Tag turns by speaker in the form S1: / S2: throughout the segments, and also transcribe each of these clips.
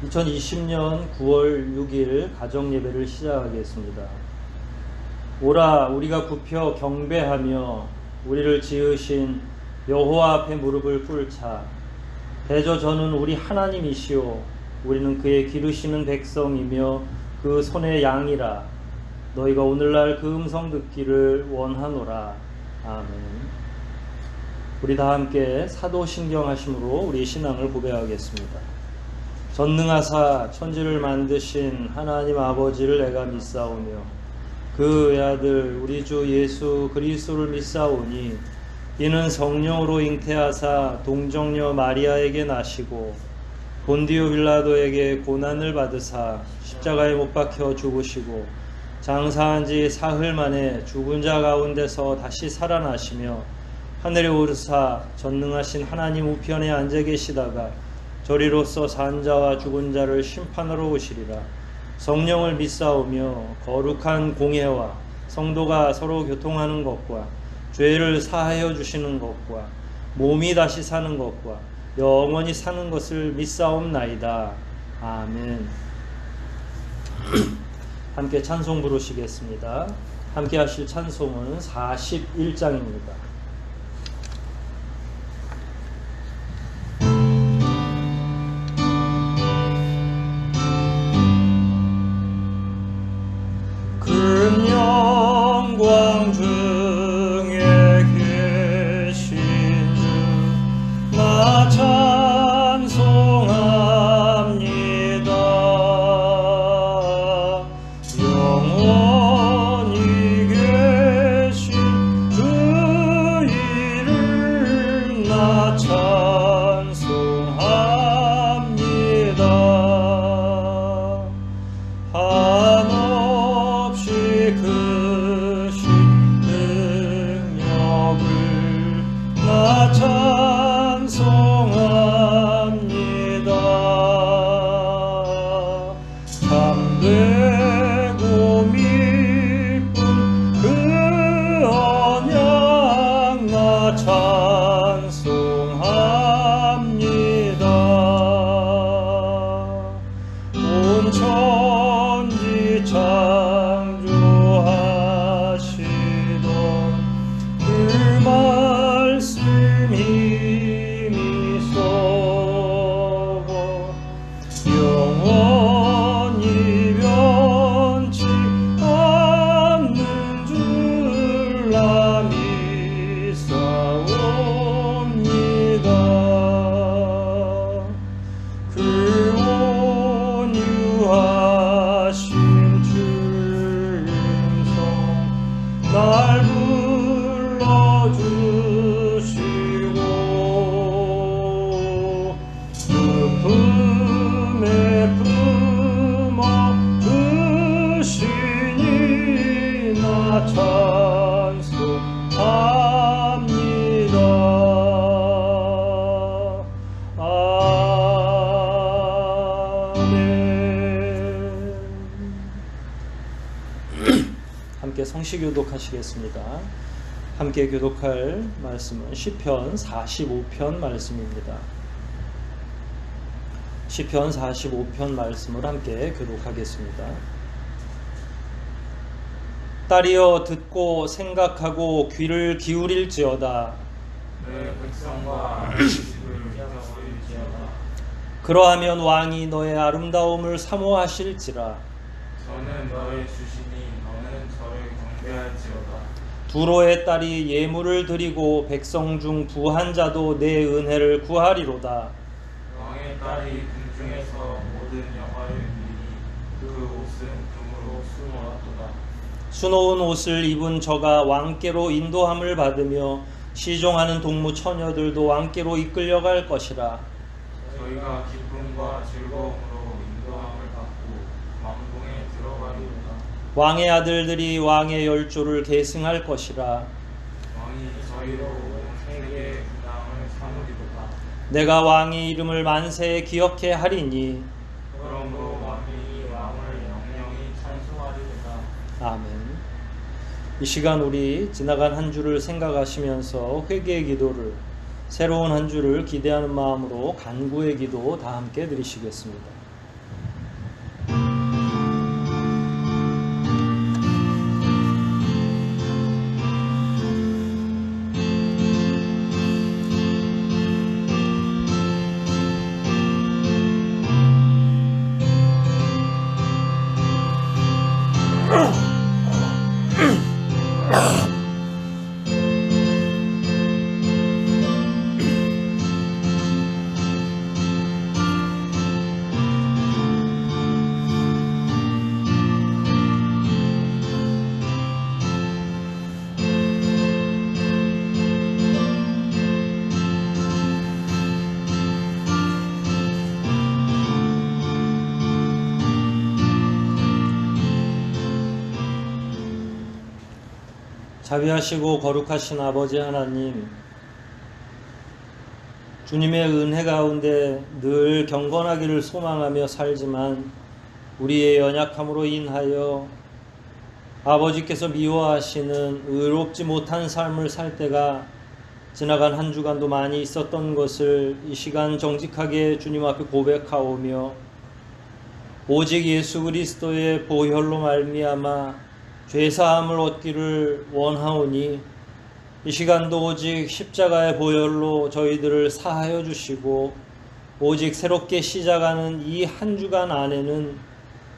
S1: 2020년 9월 6일 가정예배를 시작하겠습니다. 오라 우리가 굽혀 경배하며 우리를 지으신 여호와 앞에 무릎을 꿇자. 대저 저는 우리 하나님이시오. 우리는 그의 기르시는 백성이며 그 손의 양이라. 너희가 오늘날 그 음성 듣기를 원하노라. 아멘. 우리 다 함께 사도신경하심으로 우리 신앙을 고백하겠습니다. 전능하사 천지를 만드신 하나님 아버지를 내가 믿사오며 그 외아들 우리 주 예수 그리스도를 믿사오니 이는 성령으로 잉태하사 동정녀 마리아에게 나시고 본디오 빌라도에게 고난을 받으사 십자가에 못 박혀 죽으시고 장사한 지 사흘 만에 죽은 자 가운데서 다시 살아나시며 하늘에 오르사 전능하신 하나님 우편에 앉아 계시다가 저리로서 산 자와 죽은 자를 심판하러 오시리라. 성령을 믿사오며 거룩한 공회와 성도가 서로 교통하는 것과 죄를 사하여 주시는 것과 몸이 다시 사는 것과 영원히 사는 것을 믿사옵나이다. 아멘. 함께 찬송 부르시겠습니다. 함께 하실 찬송은 41장입니다. 영광 중에 계신 주 나 찬송합니다. 영원히 계신 주 이름 나 찬송합니다. 한없이 크신 능력을 나 찬송합니다. 참되고 미쁜 그 언약 나 찬송합니다. 온 천지 창조하시던 그 말씀 힘이 쏘고 영원히 변치 않는 줄 나 믿사옵니다. 그 온유하신 주 음성 날 불러주시고 그 품에 품어 주시니 나 찬송합니다. 아멘. 함께 성시교독 하시겠습니다. 함께 교독할 말씀은 시편 45편 말씀입니다. 시편 45편 말씀을 함께 교독하겠습니다. 딸이여 듣고 생각하고 귀를 기울일지어다.
S2: 내 백성과 안식을 잊어버릴지어다.
S1: 그러하면 왕이 너의 아름다움을 사모하실지라.
S2: 저는 너의 주시니 너는 저를 경배할지어다.
S1: 두로의 딸이 예물을 드리고 백성 중 부한 자도 내 은혜를 구하리로다.
S2: 왕의 딸이 궁중에서 모든 영화를 누리니 그 옷은 금으로 수놓았도다.
S1: 수놓은 옷을 입은 저가 왕께로 인도함을 받으며 시종하는 동무 처녀들도 왕께로 이끌려갈 것이라.
S2: 저희가 기쁨과 즐거움으로 인도함을 받고 왕궁에 들어가리로다.
S1: 왕의 아들들이 왕의 열조를 계승할 것이라.
S2: 왕이 저희로 온 세계의 근황을 삼으리로다.
S1: 내가 왕의 이름을 만세에 기억해 하리니.
S2: 그러므로 왕이 왕을 영영히 찬송하리로다.
S1: 아멘. 이 시간 우리 지나간 한 주를 생각하시면서 회개의 기도를, 새로운 한 주를 기대하는 마음으로 간구의 기도 다 함께 드리시겠습니다. 자비하시고 거룩하신 아버지 하나님, 주님의 은혜 가운데 늘 경건하기를 소망하며 살지만 우리의 연약함으로 인하여 아버지께서 미워하시는 의롭지 못한 삶을 살 때가 지나간 한 주간도 많이 있었던 것을 이 시간 정직하게 주님 앞에 고백하오며, 오직 예수 그리스도의 보혈로 말미암아 죄사함을 얻기를 원하오니 이 시간도 오직 십자가의 보혈로 저희들을 사하여 주시고, 오직 새롭게 시작하는 이 한 주간 안에는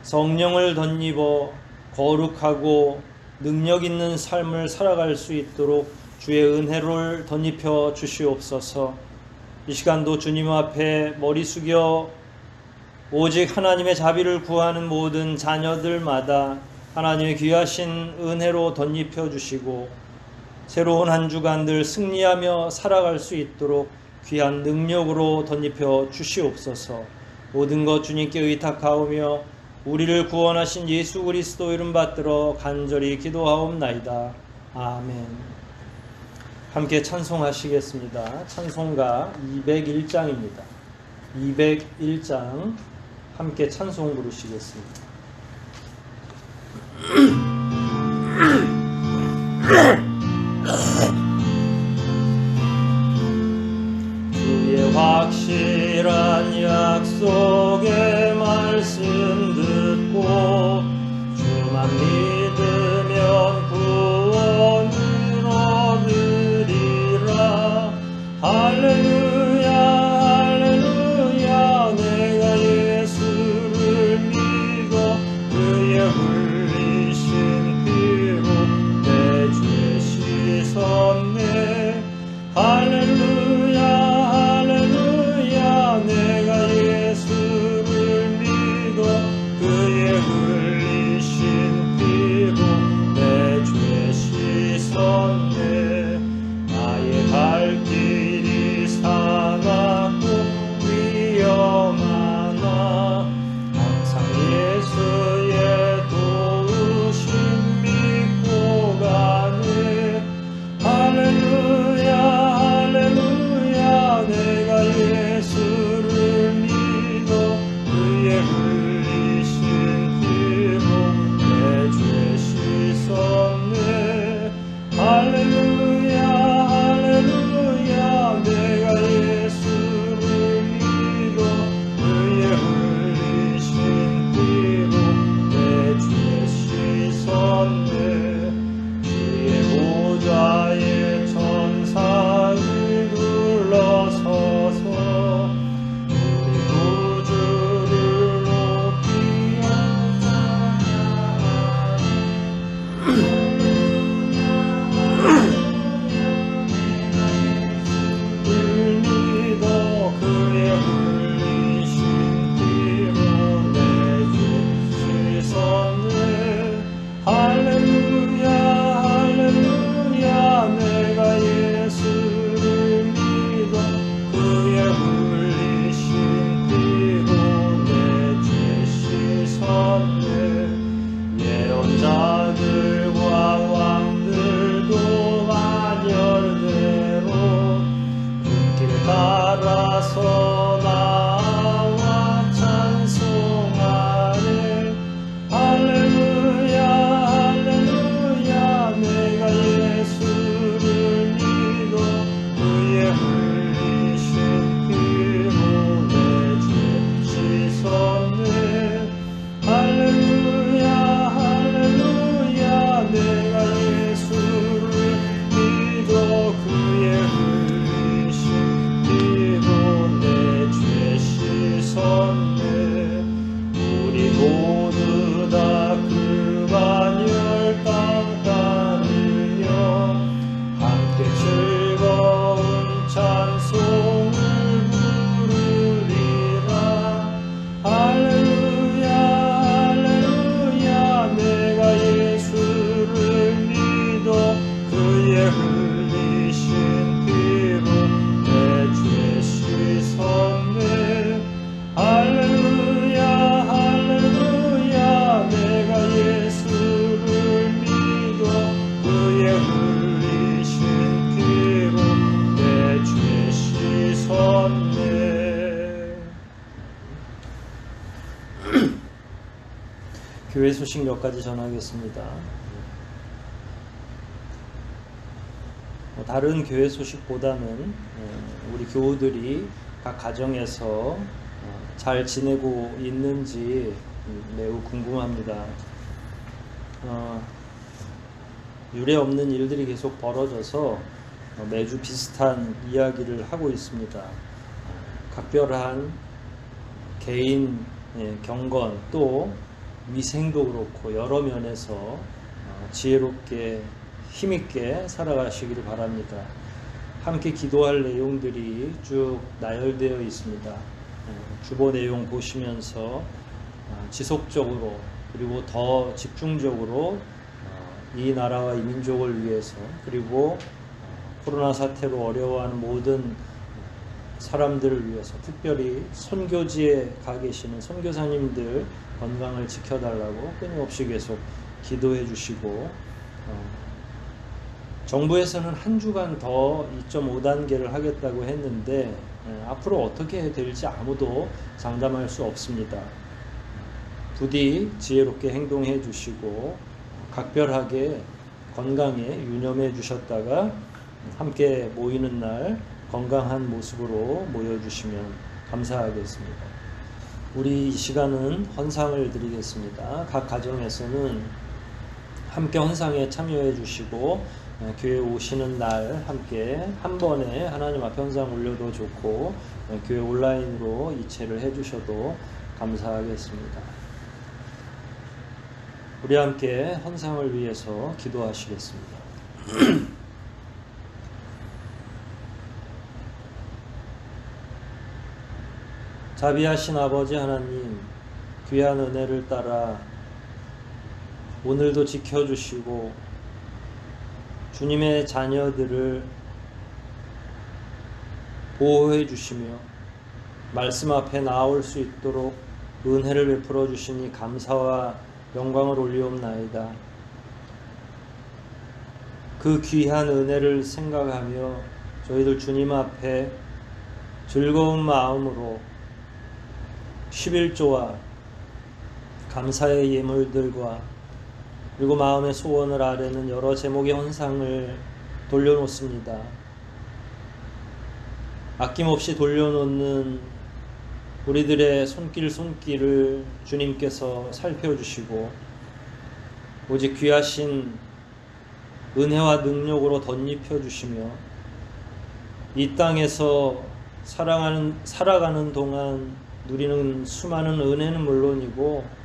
S1: 성령을 덧입어 거룩하고 능력 있는 삶을 살아갈 수 있도록 주의 은혜를 덧입혀 주시옵소서. 이 시간도 주님 앞에 머리 숙여 오직 하나님의 자비를 구하는 모든 자녀들마다 하나님의 귀하신 은혜로 덧입혀 주시고, 새로운 한 주간들 승리하며 살아갈 수 있도록 귀한 능력으로 덧입혀 주시옵소서. 모든 것 주님께 의탁하오며 우리를 구원하신 예수 그리스도 이름 받들어 간절히 기도하옵나이다. 아멘. 함께 찬송하시겠습니다. 찬송가 201장입니다. 201장 함께 찬송 부르시겠습니다. 주의 확실한 약속의 말씀 듣고 주만 믿으면 구원을 얻으리라. 할렐루야 할렐루야. 내가 예수를 믿어 그의 흘리신 피로 내 죄 씻었네. 할렐루야 할렐루야. 내가 예수를 믿어 그의 흘리신 피로 내 죄 씻었네. 나의 갈 길이 사납고 위험하나 항상 예수의 도우심 믿고 가네. 할렐루야 할렐루야. 내가 예수를 믿어 그의 흘리신 피로 내 죄 씻었네. 할렐루야 할렐루야. 내가 예수를 믿어 그의 흘리신 피로 내 죄 씻었네. 주의 보좌에 천사를 둘러서서 우리 구주를 높이 믿어 그의 흘리신 피로 내 죄 씻었네. 할렐루야 할렐루야. 내가 예수를 믿어 그의 흘리신 피로 내 죄 씻었네. 예언자들과 왕들도 만열대로 그 길 따라서 나와 찬송하네. 할렐루야 할렐루야. 내가 예수를 믿어 그의 흘리신 피로 내 죄 씻었네. 할렐루야 할렐루야. 내가 예수를 믿어 그의 흘리신 피로 내 죄 씻었네. 우리 모두 다 그 반열 땅 따르며 함께 즐거운 찬송을 부르리라. 할렐루야 할렐루야. 내가 예수를 믿어 그의 흘리신 피로 내 죄 씻었네. 할렐루야 교회 소식 몇 가지 전하겠습니다. 다른 교회 소식보다는 우리 교우들이 각 가정에서 잘 지내고 있는지 매우 궁금합니다. 유례 없는 일들이 계속 벌어져서 매주 비슷한 이야기를 하고 있습니다. 각별한 개인 경건 또 위생도 그렇고 여러 면에서 지혜롭게 힘있게 살아가시기를 바랍니다. 함께 기도할 내용들이 쭉 나열되어 있습니다. 주보 내용 보시면서 지속적으로 그리고 더 집중적으로 이 나라와 이 민족을 위해서 그리고 코로나 사태로 어려워하는 모든 사람들을 위해서 특별히 선교지에 가 계시는 선교사님들 건강을 지켜달라고 끊임없이 계속 기도해 주시고 정부에서는 한 주간 더 2.5단계를 하겠다고 했는데 앞으로 어떻게 될지 아무도 장담할 수 없습니다. 부디 지혜롭게 행동해 주시고 각별하게 건강에 유념해 주셨다가 함께 모이는 날 건강한 모습으로 모여주시면 감사하겠습니다. 우리 이 시간은 헌상을 드리겠습니다. 각 가정에서는 함께 헌상에 참여해 주시고 교회 오시는 날 함께 한 번에 하나님 앞에 헌상 올려도 좋고 교회 온라인으로 이체를 해 주셔도 감사하겠습니다. 우리 함께 헌상을 위해서 기도하시겠습니다. 자비하신 아버지 하나님, 귀한 은혜를 따라 오늘도 지켜주시고 주님의 자녀들을 보호해 주시며 말씀 앞에 나올 수 있도록 은혜를 베풀어 주시니 감사와 영광을 올리옵나이다. 그 귀한 은혜를 생각하며 저희들 주님 앞에 즐거운 마음으로 11조와 감사의 예물들과 그리고 마음의 소원을 아뢰는 여러 제목의 헌상을 돌려놓습니다. 아낌없이 돌려놓는 우리들의 손길을 주님께서 살펴주시고 오직 귀하신 은혜와 능력으로 덧입혀 주시며 이 땅에서 살아가는 동안 누리는 수많은 은혜는 물론이고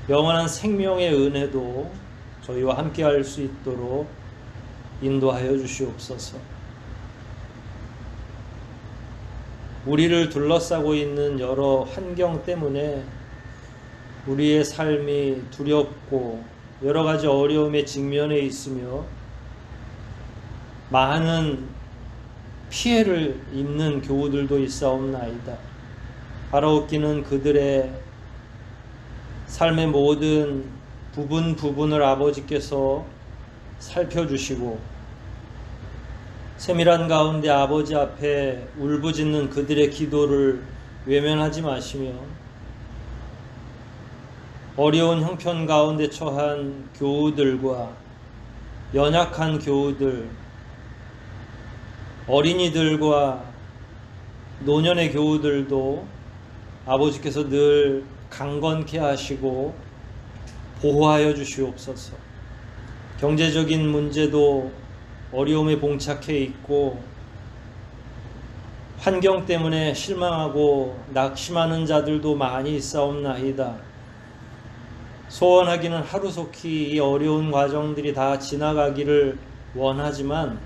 S1: 영원한 생명의 은혜도 저희와 함께 할 수 있도록 인도하여 주시옵소서. 우리를 둘러싸고 있는 여러 환경 때문에 우리의 삶이 두렵고 여러 가지 어려움에 직면해 있으며 많은 피해를 입는 교우들도 있사옵나이다. 바라옵기는 그들의 삶의 모든 부분을 아버지께서 살펴주시고 세밀한 가운데 아버지 앞에 울부짖는 그들의 기도를 외면하지 마시며 어려운 형편 가운데 처한 교우들과 연약한 교우들, 어린이들과 노년의 교우들도 아버지께서 늘 강건케 하시고 보호하여 주시옵소서. 경제적인 문제도 어려움에 봉착해 있고 환경 때문에 실망하고 낙심하는 자들도 많이 있사옵나이다. 소원하기는 하루속히 이 어려운 과정들이 다 지나가기를 원하지만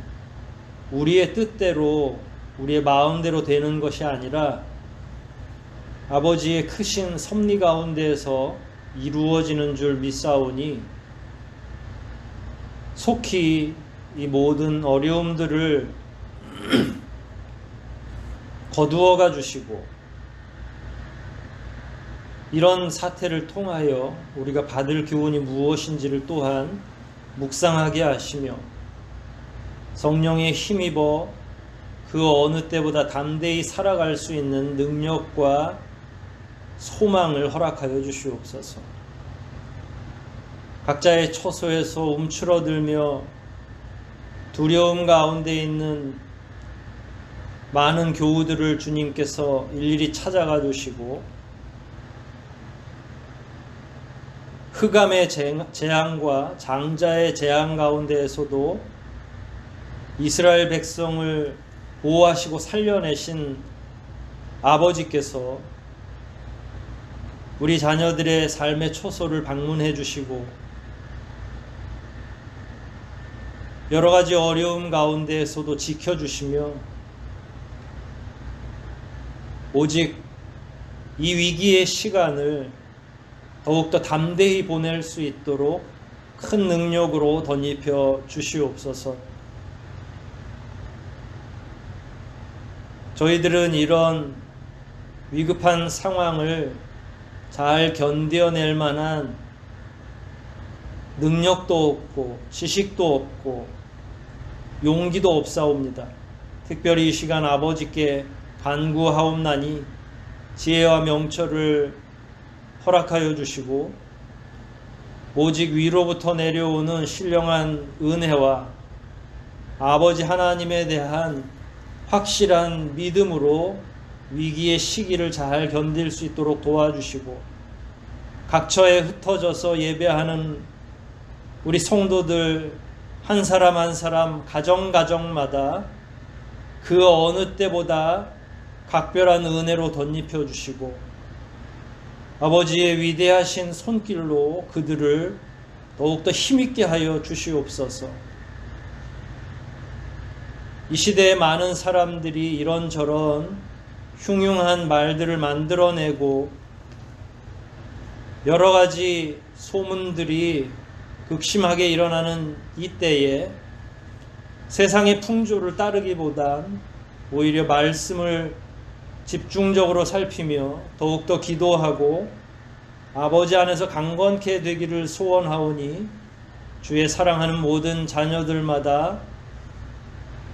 S1: 우리의 뜻대로 우리의 마음대로 되는 것이 아니라 아버지의 크신 섭리 가운데에서 이루어지는 줄 믿사오니 속히 이 모든 어려움들을 거두어가 주시고 이런 사태를 통하여 우리가 받을 교훈이 무엇인지를 또한 묵상하게 하시며 성령에 힘입어 그 어느 때보다 담대히 살아갈 수 있는 능력과 소망을 허락하여 주시옵소서. 각자의 처소에서 움츠러들며 두려움 가운데 있는 많은 교우들을 주님께서 일일이 찾아가 주시고 흑암의 재앙과 장자의 재앙 가운데에서도 이스라엘 백성을 보호하시고 살려내신 아버지께서 우리 자녀들의 삶의 초소를 방문해 주시고 여러 가지 어려움 가운데에서도 지켜주시며 오직 이 위기의 시간을 더욱더 담대히 보낼 수 있도록 큰 능력으로 덧입혀 주시옵소서. 저희들은 이런 위급한 상황을 잘 견뎌낼 만한 능력도 없고 지식도 없고 용기도 없사옵니다. 특별히 이 시간 아버지께 간구하옵나니 지혜와 명철을 허락하여 주시고 오직 위로부터 내려오는 신령한 은혜와 아버지 하나님에 대한 확실한 믿음으로 위기의 시기를 잘 견딜 수 있도록 도와주시고 각처에 흩어져서 예배하는 우리 성도들 한 사람 한 사람 가정마다 그 어느 때보다 각별한 은혜로 덧입혀 주시고 아버지의 위대하신 손길로 그들을 더욱더 힘있게 하여 주시옵소서. 이 시대에 많은 사람들이 이런저런 흉흉한 말들을 만들어내고 여러 가지 소문들이 극심하게 일어나는 이때에 세상의 풍조를 따르기보단 오히려 말씀을 집중적으로 살피며 더욱더 기도하고 아버지 안에서 강건케 되기를 소원하오니 주의 사랑하는 모든 자녀들마다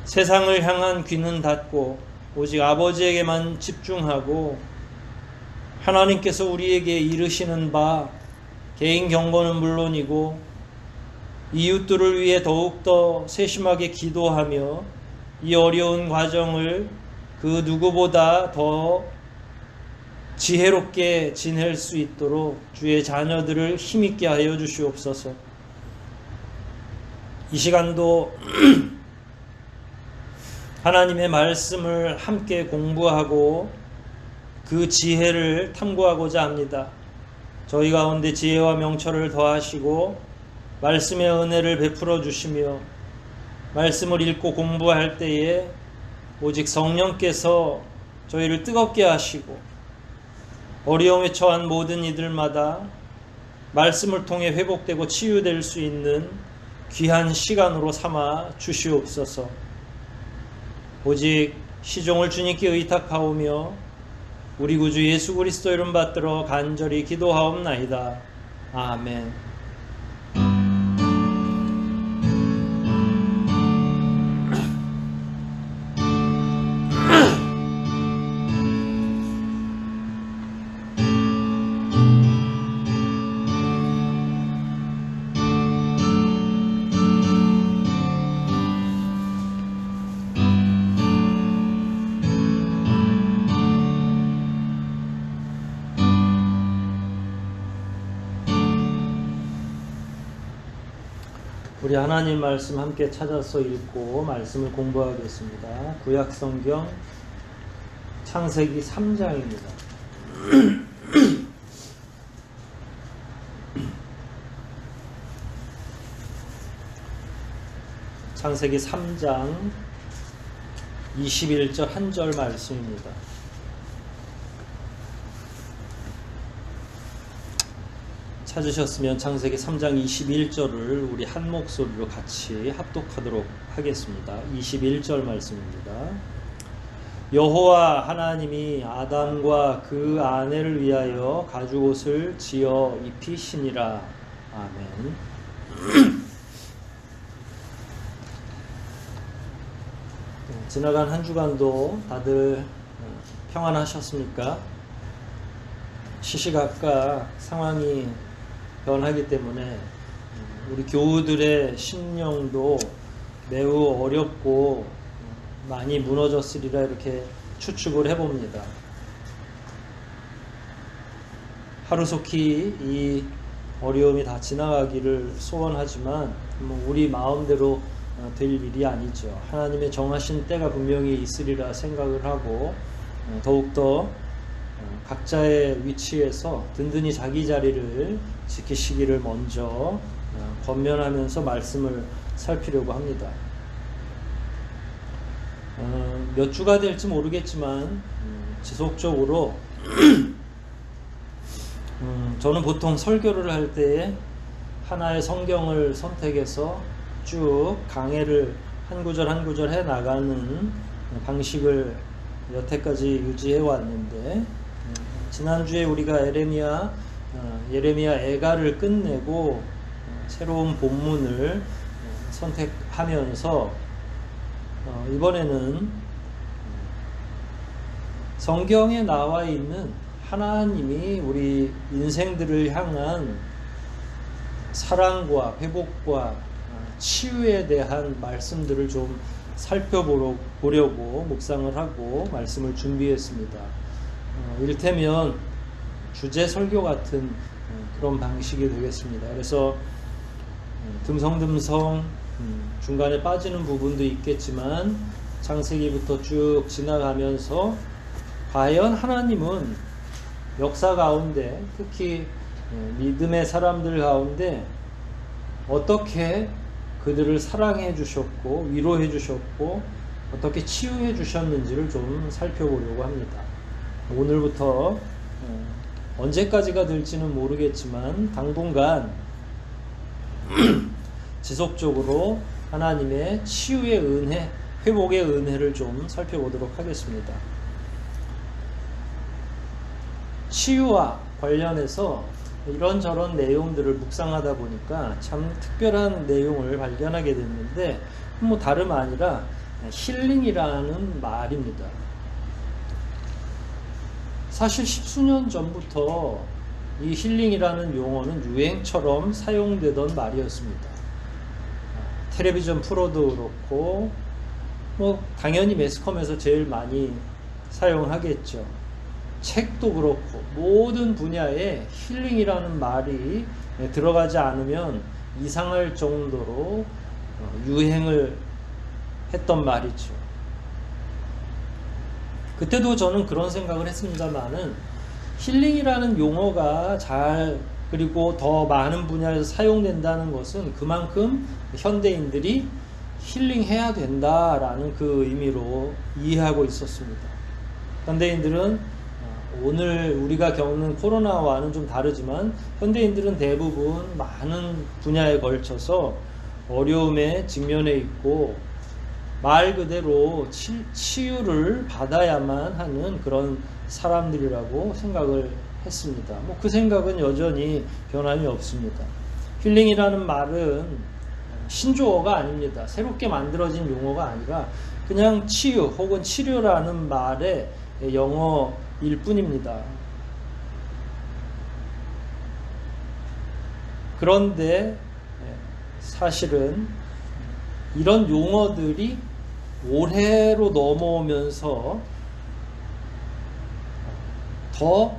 S1: 세상을 향한 귀는 닫고 오직 아버지에게만 집중하고 하나님께서 우리에게 이르시는 바 개인 경건은 물론이고 이웃들을 위해 더욱더 세심하게 기도하며 이 어려운 과정을 그 누구보다 더 지혜롭게 지낼 수 있도록 주의 자녀들을 힘있게 하여 주시옵소서. 이 시간도 하나님의 말씀을 함께 공부하고 그 지혜를 탐구하고자 합니다. 저희 가운데 지혜와 명철을 더하시고 말씀의 은혜를 베풀어 주시며 말씀을 읽고 공부할 때에 오직 성령께서 저희를 뜨겁게 하시고 어려움에 처한 모든 이들마다 말씀을 통해 회복되고 치유될 수 있는 귀한 시간으로 삼아 주시옵소서. 오직 시종을 주님께 의탁하오며 우리 구주 예수 그리스도 이름 받들어 간절히 기도하옵나이다. 아멘. 우리 하나님 말씀 함께 찾아서 읽고 말씀을 공부하겠습니다. 구약 성경 창세기 3장입니다. 창세기 3장 21절 한 절 말씀입니다. 찾으셨으면 창세기 3장 21절을 우리 한 목소리로 같이 합독하도록 하겠습니다. 21절 말씀입니다. 여호와 하나님이 아담과 그 아내를 위하여 가죽옷을 지어 입히시니라. 아멘. 지나간 한 주간도 다들 평안하셨습니까? 시시각각 상황이 변하기 때문에 우리 교우들의 심령도 매우 어렵고 많이 무너졌으리라 이렇게 추측을 해봅니다. 하루속히 이 어려움이 다 지나가기를 소원하지만 우리 마음대로 될 일이 아니죠. 하나님의 정하신 때가 분명히 있으리라 생각을 하고 더욱더 각자의 위치에서 든든히 자기 자리를 지키시기를 먼저 권면하면서 말씀을 살피려고 합니다. 몇 주가 될지 모르겠지만 지속적으로 저는 보통 설교를 할 때에 하나의 성경을 선택해서 쭉 강해를 한 구절 한 구절 해 나가는 방식을 여태까지 유지해 왔는데 지난주에 우리가 예레미야 애가를 끝내고 새로운 본문을 선택하면서 이번에는 성경에 나와 있는 하나님이 우리 인생들을 향한 사랑과 회복과 치유에 대한 말씀들을 좀 살펴보려고 묵상을 하고 말씀을 준비했습니다. 이를테면 주제 설교 같은 그런 방식이 되겠습니다. 그래서 듬성듬성 중간에 빠지는 부분도 있겠지만 창세기부터 쭉 지나가면서 과연 하나님은 역사 가운데 특히 믿음의 사람들 가운데 어떻게 그들을 사랑해 주셨고 위로해 주셨고 어떻게 치유해 주셨는지를 좀 살펴보려고 합니다. 오늘부터 언제까지가 될지는 모르겠지만 당분간 지속적으로 하나님의 치유의 은혜, 회복의 은혜를 좀 살펴보도록 하겠습니다. 치유와 관련해서 이런저런 내용들을 묵상하다 보니까 참 특별한 내용을 발견하게 됐는데 다름 아니라 힐링이라는 말입니다. 사실 십수년 전부터 이 힐링이라는 용어는 유행처럼 사용되던 말이었습니다. 텔레비전 프로도 그렇고 당연히 매스컴에서 제일 많이 사용하겠죠. 책도 그렇고 모든 분야에 힐링이라는 말이 들어가지 않으면 이상할 정도로 유행을 했던 말이죠. 그때도 저는 그런 생각을 했습니다만은 힐링이라는 용어가 그리고 더 많은 분야에서 사용된다는 것은 그만큼 현대인들이 힐링해야 된다라는 그 의미로 이해하고 있었습니다. 현대인들은 오늘 우리가 겪는 코로나와는 좀 다르지만 현대인들은 대부분 많은 분야에 걸쳐서 어려움에 직면해 있고 말 그대로 치유를 받아야만 하는 그런 사람들이라고 생각을 했습니다. 그 생각은 여전히 변함이 없습니다. 힐링이라는 말은 신조어가 아닙니다. 새롭게 만들어진 용어가 아니라 그냥 치유 혹은 치료라는 말의 영어일 뿐입니다. 그런데 사실은 이런 용어들이 올해로 넘어오면서 더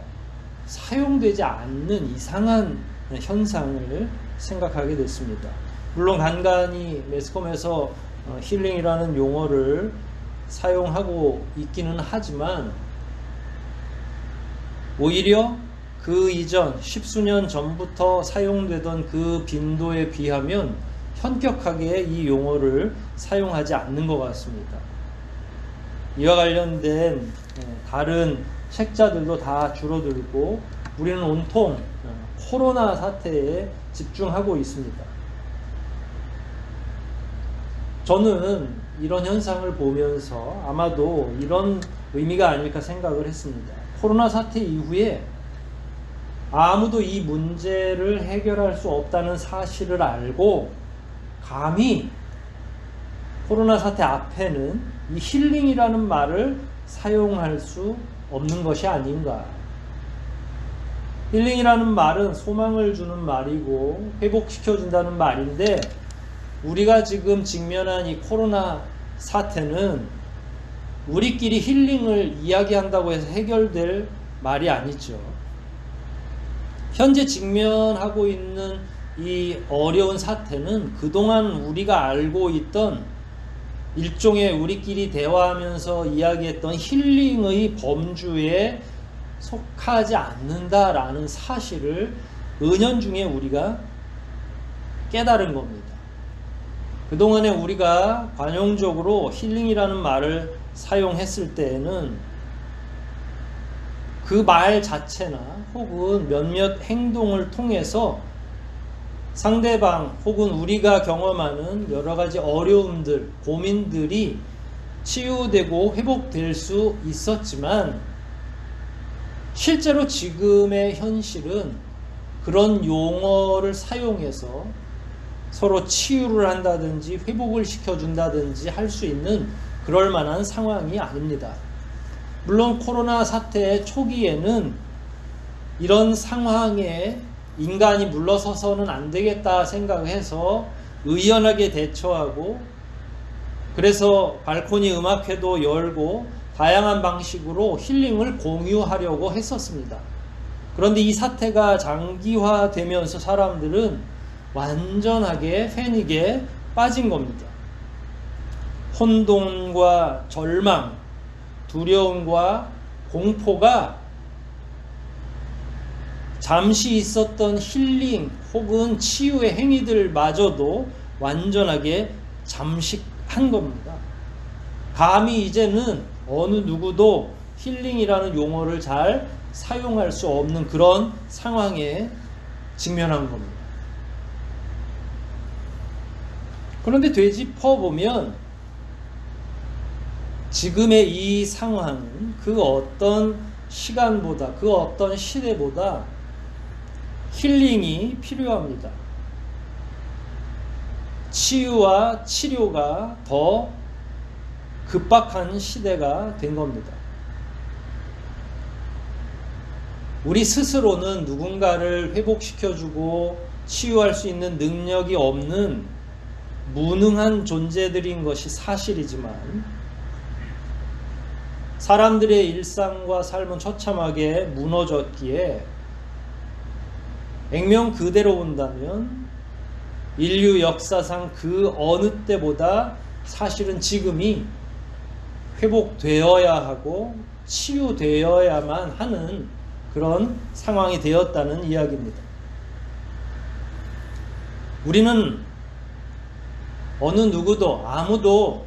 S1: 사용되지 않는 이상한 현상을 생각하게 됐습니다. 물론 간간히 매스컴에서 힐링이라는 용어를 사용하고 있기는 하지만 오히려 그 이전 십수년 전부터 사용되던 그 빈도에 비하면 현격하게 이 용어를 사용하지 않는 것 같습니다. 이와 관련된 다른 책자들도 다 줄어들고 우리는 온통 코로나 사태에 집중하고 있습니다. 저는 이런 현상을 보면서 아마도 이런 의미가 아닐까 생각을 했습니다. 코로나 사태 이후에 아무도 이 문제를 해결할 수 없다는 사실을 알고 감히 코로나 사태 앞에는 이 힐링이라는 말을 사용할 수 없는 것이 아닌가. 힐링이라는 말은 소망을 주는 말이고 회복시켜준다는 말인데, 우리가 지금 직면한 이 코로나 사태는 우리끼리 힐링을 이야기한다고 해서 해결될 말이 아니죠. 현재 직면하고 있는 이 어려운 사태는 그동안 우리가 알고 있던 일종의 우리끼리 대화하면서 이야기했던 힐링의 범주에 속하지 않는다라는 사실을 은연중에 우리가 깨달은 겁니다. 그동안에 우리가 관용적으로 힐링이라는 말을 사용했을 때에는 그 말 자체나 혹은 몇몇 행동을 통해서 상대방 혹은 우리가 경험하는 여러 가지 어려움들, 고민들이 치유되고 회복될 수 있었지만, 실제로 지금의 현실은 그런 용어를 사용해서 서로 치유를 한다든지 회복을 시켜준다든지 할 수 있는 그럴 만한 상황이 아닙니다. 물론 코로나 사태 초기에는 이런 상황에 인간이 물러서서는 안 되겠다 생각해서 의연하게 대처하고, 그래서 발코니 음악회도 열고 다양한 방식으로 힐링을 공유하려고 했었습니다. 그런데 이 사태가 장기화되면서 사람들은 완전하게 패닉에 빠진 겁니다. 혼돈과 절망, 두려움과 공포가 잠시 있었던 힐링 혹은 치유의 행위들마저도 완전하게 잠식한 겁니다. 감히 이제는 어느 누구도 힐링이라는 용어를 잘 사용할 수 없는 그런 상황에 직면한 겁니다. 그런데 되짚어보면 지금의 이 상황은 그 어떤 시간보다, 그 어떤 시대보다 힐링이 필요합니다. 치유와 치료가 더 급박한 시대가 된 겁니다. 우리 스스로는 누군가를 회복시켜주고 치유할 수 있는 능력이 없는 무능한 존재들인 것이 사실이지만, 사람들의 일상과 삶은 처참하게 무너졌기에 액면 그대로 본다면 인류 역사상 그 어느 때보다 사실은 지금이 회복되어야 하고 치유되어야만 하는 그런 상황이 되었다는 이야기입니다. 우리는 어느 누구도 아무도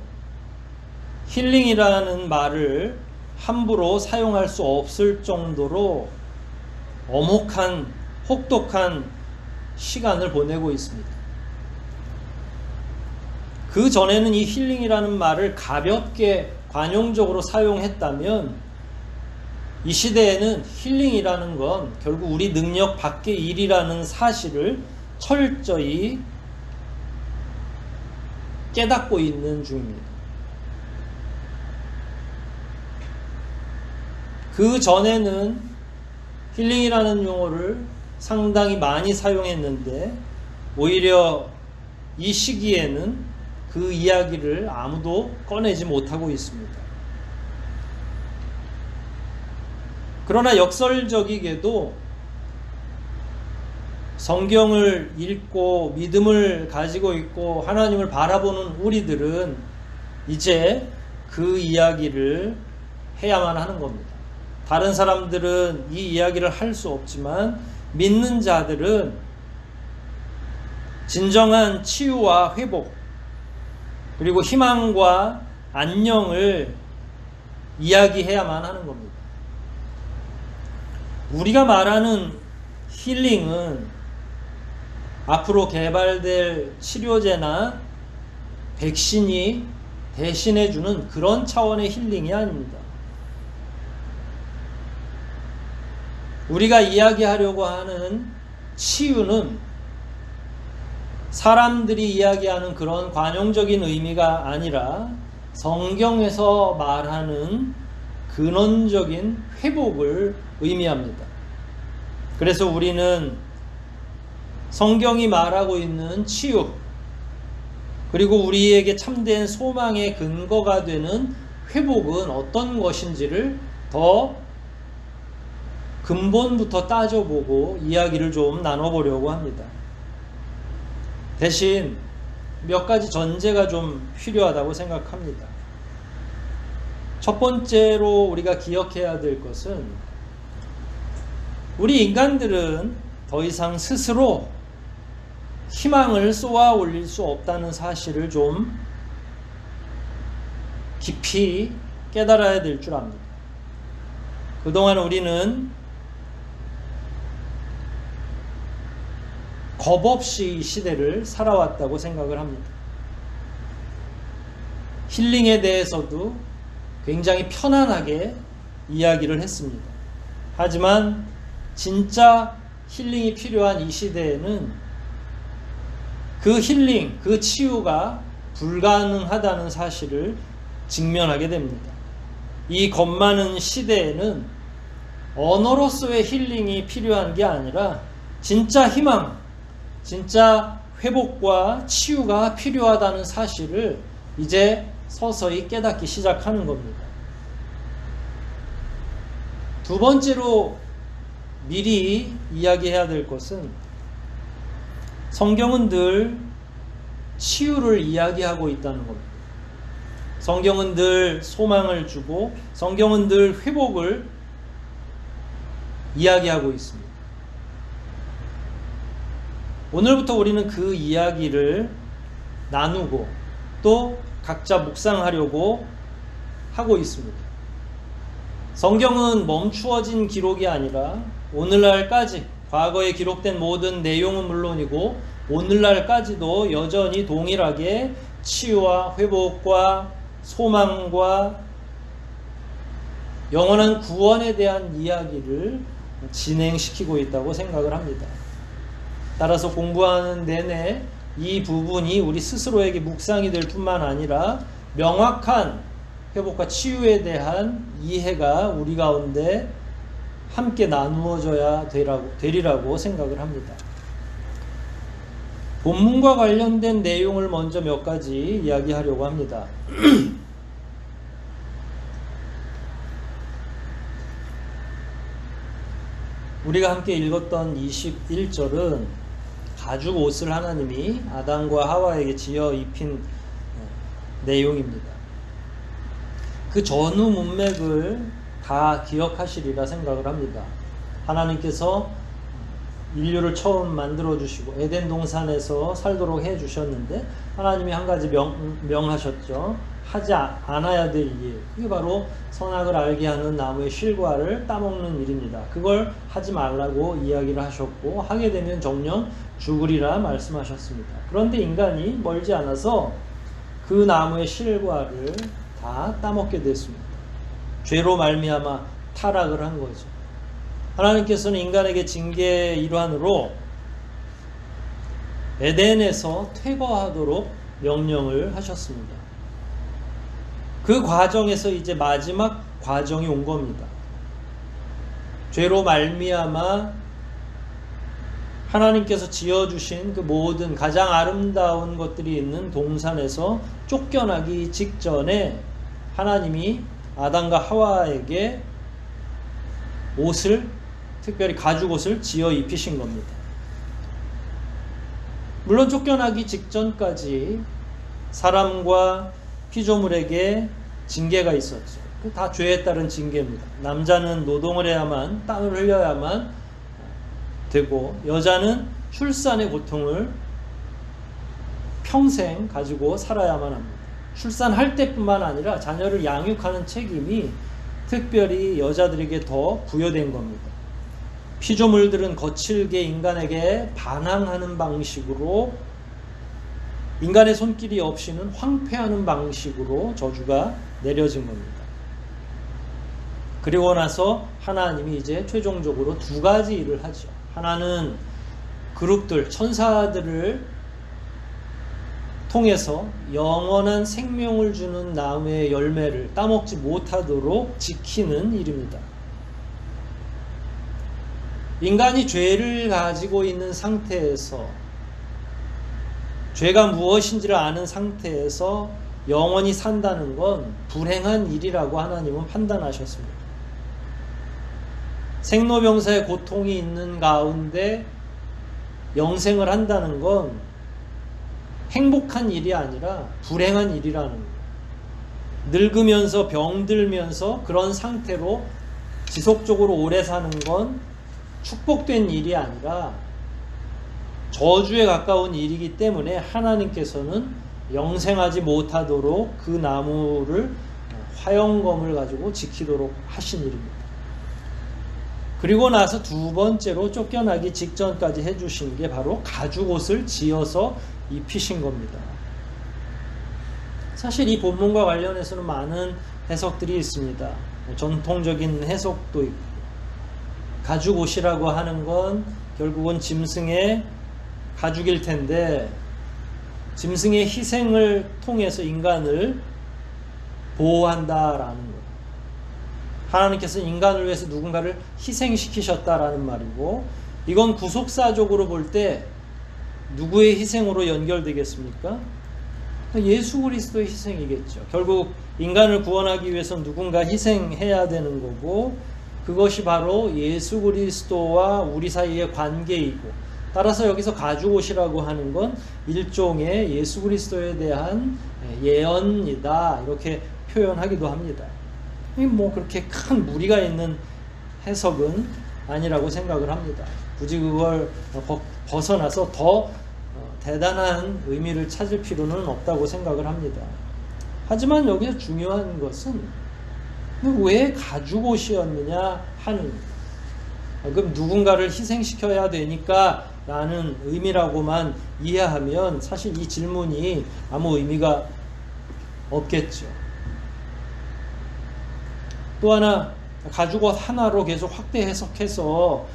S1: 힐링이라는 말을 함부로 사용할 수 없을 정도로 엄혹한, 혹독한 시간을 보내고 있습니다. 그 전에는 이 힐링이라는 말을 가볍게 관용적으로 사용했다면, 이 시대에는 힐링이라는 건 결국 우리 능력 밖의 일이라는 사실을 철저히 깨닫고 있는 중입니다. 그 전에는 힐링이라는 용어를 상당히 많이 사용했는데, 오히려 이 시기에는 그 이야기를 아무도 꺼내지 못하고 있습니다. 그러나 역설적이게도 성경을 읽고 믿음을 가지고 있고 하나님을 바라보는 우리들은 이제 그 이야기를 해야만 하는 겁니다. 다른 사람들은 이 이야기를 할 수 없지만 믿는 자들은 진정한 치유와 회복, 그리고 희망과 안녕을 이야기해야만 하는 겁니다. 우리가 말하는 힐링은 앞으로 개발될 치료제나 백신이 대신해주는 그런 차원의 힐링이 아닙니다. 우리가 이야기하려고 하는 치유는 사람들이 이야기하는 그런 관용적인 의미가 아니라 성경에서 말하는 근원적인 회복을 의미합니다. 그래서 우리는 성경이 말하고 있는 치유, 그리고 우리에게 참된 소망의 근거가 되는 회복은 어떤 것인지를 더 근본부터 따져보고 이야기를 좀 나눠보려고 합니다. 대신 몇 가지 전제가 좀 필요하다고 생각합니다. 첫 번째로 우리가 기억해야 될 것은 우리 인간들은 더 이상 스스로 희망을 쏘아 올릴 수 없다는 사실을 좀 깊이 깨달아야 될 줄 압니다. 그동안 우리는 겁 없이 이 시대를 살아왔다고 생각을 합니다. 힐링에 대해서도 굉장히 편안하게 이야기를 했습니다. 하지만 진짜 힐링이 필요한 이 시대에는 그 힐링, 그 치유가 불가능하다는 사실을 직면하게 됩니다. 이 겁 많은 시대에는 언어로서의 힐링이 필요한 게 아니라 진짜 희망, 진짜 회복과 치유가 필요하다는 사실을 이제 서서히 깨닫기 시작하는 겁니다. 두 번째로 미리 이야기해야 될 것은 성경은 늘 치유를 이야기하고 있다는 겁니다. 성경은 늘 소망을 주고 성경은 늘 회복을 이야기하고 있습니다. 오늘부터 우리는 그 이야기를 나누고 또 각자 묵상하려고 하고 있습니다. 성경은 멈추어진 기록이 아니라 오늘날까지 과거에 기록된 모든 내용은 물론이고 오늘날까지도 여전히 동일하게 치유와 회복과 소망과 영원한 구원에 대한 이야기를 진행시키고 있다고 생각을 합니다. 따라서 공부하는 내내 이 부분이 우리 스스로에게 묵상이 될 뿐만 아니라 명확한 회복과 치유에 대한 이해가 우리 가운데 함께 나누어져야 되리라고 생각을 합니다. 본문과 관련된 내용을 먼저 몇 가지 이야기하려고 합니다. 우리가 함께 읽었던 21절은 가죽 옷을 하나님이 아담과 하와에게 지어 입힌 내용입니다. 그 전후 문맥을 다 기억하시리라 생각을 합니다. 하나님께서 인류를 처음 만들어 주시고 에덴 동산에서 살도록 해 주셨는데 하나님이 한 가지 명하셨죠. 하지 않아야 될 일, 그게 바로 선악을 알게 하는 나무의 실과를 따먹는 일입니다. 그걸 하지 말라고 이야기를 하셨고 하게 되면 정녕 죽으리라 말씀하셨습니다. 그런데 인간이 멀지 않아서 그 나무의 실과를 다 따먹게 됐습니다. 죄로 말미암아 타락을 한 거죠. 하나님께서는 인간에게 징계의 일환으로 에덴에서 퇴거하도록 명령을 하셨습니다. 그 과정에서 이제 마지막 과정이 온 겁니다. 죄로 말미암아 하나님께서 지어주신 그 모든 가장 아름다운 것들이 있는 동산에서 쫓겨나기 직전에 하나님이 아담과 하와에게 옷을, 특별히 가죽 옷을 지어 입히신 겁니다. 물론 쫓겨나기 직전까지 사람과 피조물에게 징계가 있었죠. 다 죄에 따른 징계입니다. 남자는 노동을 해야만, 땀을 흘려야만 되고 여자는 출산의 고통을 평생 가지고 살아야만 합니다. 출산할 때뿐만 아니라 자녀를 양육하는 책임이 특별히 여자들에게 더 부여된 겁니다. 피조물들은 거칠게 인간에게 반항하는 방식으로, 인간의 손길이 없이는 황폐하는 방식으로 저주가 내려진 겁니다. 그리고 나서 하나님이 이제 최종적으로 두 가지 일을 하죠. 하나는 그룹들, 천사들을 통해서 영원한 생명을 주는 나무의 열매를 따먹지 못하도록 지키는 일입니다. 인간이 죄를 가지고 있는 상태에서, 죄가 무엇인지를 아는 상태에서 영원히 산다는 건 불행한 일이라고 하나님은 판단하셨습니다. 생로병사의 고통이 있는 가운데 영생을 한다는 건 행복한 일이 아니라 불행한 일이라는 거예요. 늙으면서 병들면서 그런 상태로 지속적으로 오래 사는 건 축복된 일이 아니라 저주에 가까운 일이기 때문에 하나님께서는 영생하지 못하도록 그 나무를 화영검을 가지고 지키도록 하신 일입니다. 그리고 나서 두 번째로 쫓겨나기 직전까지 해주신 게 바로 가죽옷을 지어서 입히신 겁니다. 사실 이 본문과 관련해서는 많은 해석들이 있습니다. 전통적인 해석도 있고, 가죽옷이라고 하는 건 결국은 짐승의 가죽일 텐데, 짐승의 희생을 통해서 인간을 보호한다라는 것. 하나님께서 인간을 위해서 누군가를 희생시키셨다라는 말이고, 이건 구속사적으로 볼 때 누구의 희생으로 연결되겠습니까? 예수 그리스도의 희생이겠죠. 결국 인간을 구원하기 위해서 누군가 희생해야 되는 거고, 그것이 바로 예수 그리스도와 우리 사이의 관계이고, 따라서 여기서 가죽옷이라고 하는 건 일종의 예수 그리스도에 대한 예언이다, 이렇게 표현하기도 합니다. 뭐 그렇게 큰 무리가 있는 해석은 아니라고 생각을 합니다. 굳이 그걸 벗어나서 더 대단한 의미를 찾을 필요는 없다고 생각을 합니다. 하지만 여기서 중요한 것은 왜 가죽옷이었느냐 하는, 그럼 누군가를 희생시켜야 되니까 라는 의미라고만 이해하면 사실 이 질문이 아무 의미가 없겠죠. 또 하나, 가죽옷 하나로 계속 확대 해석해서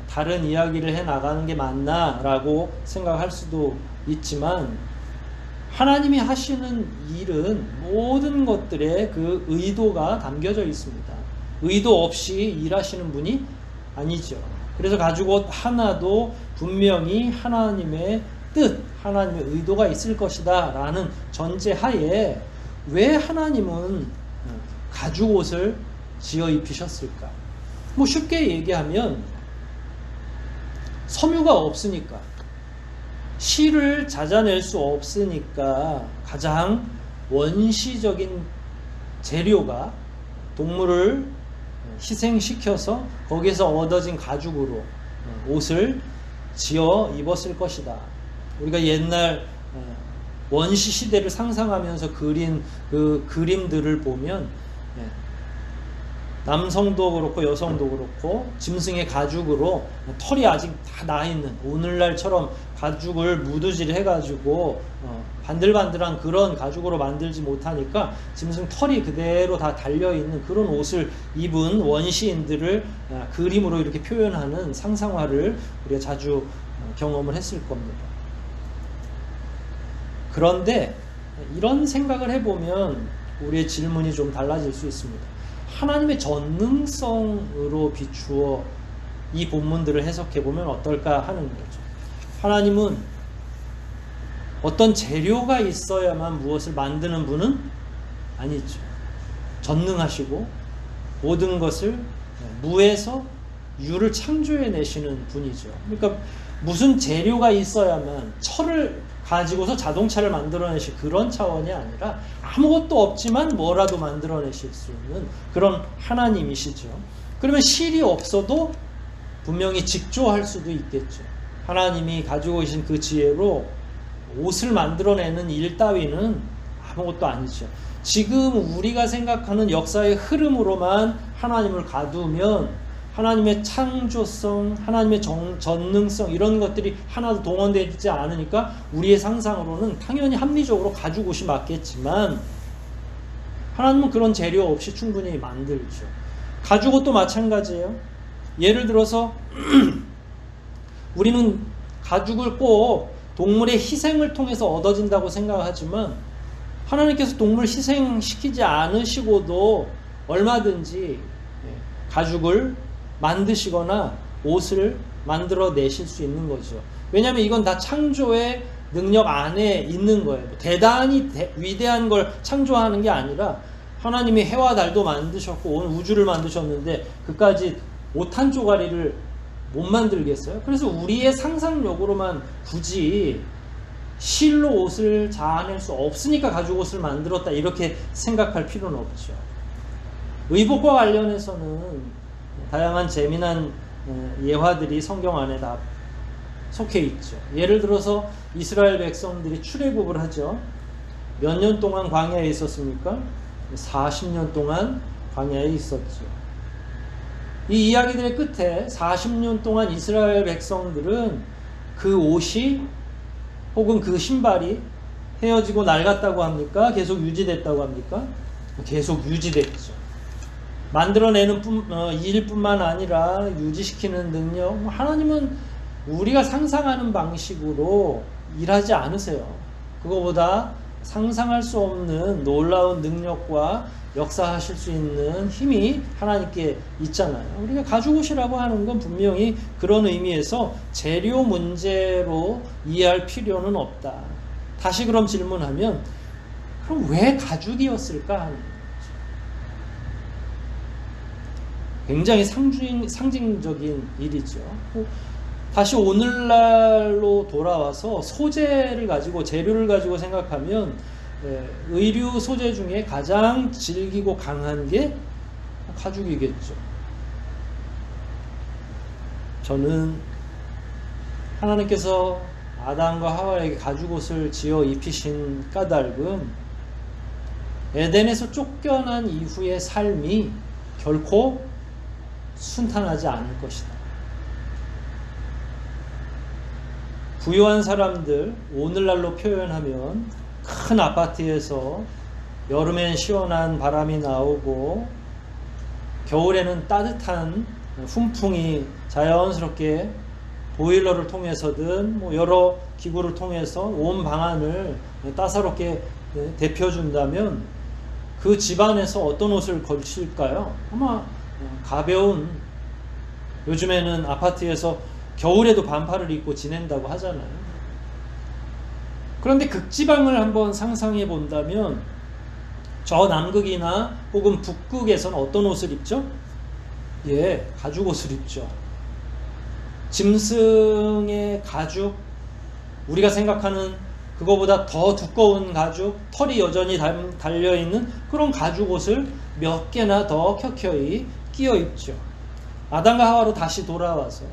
S1: 다른 이야기를 해 나가는 게 맞나라고 생각할 수도 있지만, 하나님이 하시는 일은 모든 것들에 그 의도가 담겨져 있습니다. 의도 없이 일하시는 분이 아니죠. 그래서 가죽옷 하나도 분명히 하나님의 뜻, 하나님의 의도가 있을 것이다 라는 전제하에 왜 하나님은 가죽옷을 지어 입히셨을까? 뭐 쉽게 얘기하면 섬유가 없으니까, 실을 찾아낼 수 없으니까 가장 원시적인 재료가 동물을 희생시켜서 거기에서 얻어진 가죽으로 옷을 지어 입었을 것이다. 우리가 옛날 원시 시대를 상상하면서 그린 그 그림들을 보면 남성도 그렇고 여성도 그렇고 짐승의 가죽으로 털이 아직 다 나있는, 오늘날처럼 가죽을 무드질 해가지고 반들반들한 그런 가죽으로 만들지 못하니까 짐승 털이 그대로 다 달려있는 그런 옷을 입은 원시인들을 그림으로 이렇게 표현하는 상상화를 우리가 자주 경험을 했을 겁니다. 그런데 이런 생각을 해보면 우리의 질문이 좀 달라질 수 있습니다. 하나님의 전능성으로 비추어 이 본문들을 해석해보면 어떨까 하는 거죠. 하나님은 어떤 재료가 있어야만 무엇을 만드는 분은 아니죠. 전능하시고 모든 것을 무에서 유를 창조해내시는 분이죠. 그러니까 무슨 재료가 있어야만, 철을 가지고서 자동차를 만들어내실 그런 차원이 아니라 아무것도 없지만 뭐라도 만들어내실 수 있는 그런 하나님이시죠. 그러면 실이 없어도 분명히 직조할 수도 있겠죠. 하나님이 가지고 계신 그 지혜로 옷을 만들어내는 일 따위는 아무것도 아니죠. 지금 우리가 생각하는 역사의 흐름으로만 하나님을 가두면 하나님의 창조성, 하나님의 전능성, 이런 것들이 하나도 동원되지 않으니까 우리의 상상으로는 당연히 합리적으로 가죽옷이 맞겠지만, 하나님은 그런 재료 없이 충분히 만들죠. 가죽옷도 마찬가지예요. 예를 들어서 우리는 가죽을 꼭 동물의 희생을 통해서 얻어진다고 생각하지만, 하나님께서 동물 희생시키지 않으시고도 얼마든지 가죽을 만드시거나 옷을 만들어 내실 수 있는 거죠. 왜냐하면 이건 다 창조의 능력 안에 있는 거예요. 대단히 위대한 걸 창조하는 게 아니라 하나님이 해와 달도 만드셨고 온 우주를 만드셨는데 그까지 옷 한 조가리를 못 만들겠어요? 그래서 우리의 상상력으로만 굳이 실로 옷을 자아낼 수 없으니까 가죽 옷을 만들었다 이렇게 생각할 필요는 없죠. 의복과 관련해서는 다양한 재미난 예화들이 성경 안에 다 속해 있죠. 예를 들어서 이스라엘 백성들이 출애굽을 하죠. 몇 년 동안 광야에 있었습니까? 40년 동안 광야에 있었죠. 이 이야기들의 끝에 40년 동안 이스라엘 백성들은 그 옷이 혹은 그 신발이 헤어지고 낡았다고 합니까? 계속 유지됐다고 합니까? 계속 유지됐죠. 만들어내는 일뿐만 아니라 유지시키는 능력, 하나님은 우리가 상상하는 방식으로 일하지 않으세요. 그거보다 상상할 수 없는 놀라운 능력과 역사하실 수 있는 힘이 하나님께 있잖아요. 우리가 가죽옷이라고 하는 건 분명히 그런 의미에서 재료 문제로 이해할 필요는 없다. 다시 그럼 질문하면 그럼 왜 가죽이었을까 하는 거죠. 굉장히 상징적인 일이죠. 다시 오늘날로 돌아와서 소재를 가지고 재료를 가지고 생각하면 의류 소재 중에 가장 질기고 강한 게 가죽이겠죠. 저는 하나님께서 아담과 하와에게 가죽옷을 지어 입히신 까닭은 에덴에서 쫓겨난 이후의 삶이 결코 순탄하지 않을 것이다. 부유한 사람들, 오늘날로 표현하면 큰 아파트에서 여름엔 시원한 바람이 나오고 겨울에는 따뜻한 훈풍이 자연스럽게 보일러를 통해서든 여러 기구를 통해서 온 방안을 따사롭게 데펴준다면 그 집안에서 어떤 옷을 걸칠까요? 아마 가벼운, 요즘에는 아파트에서 겨울에도 반팔을 입고 지낸다고 하잖아요. 그런데 극지방을 한번 상상해 본다면 저 남극이나 혹은 북극에서는 어떤 옷을 입죠? 가죽 옷을 입죠. 짐승의 가죽, 우리가 생각하는 그거보다 더 두꺼운 가죽, 털이 여전히 달려있는 그런 가죽 옷을 몇 개나 더 켜켜이 끼어 입죠. 아담과 하와로 다시 돌아와서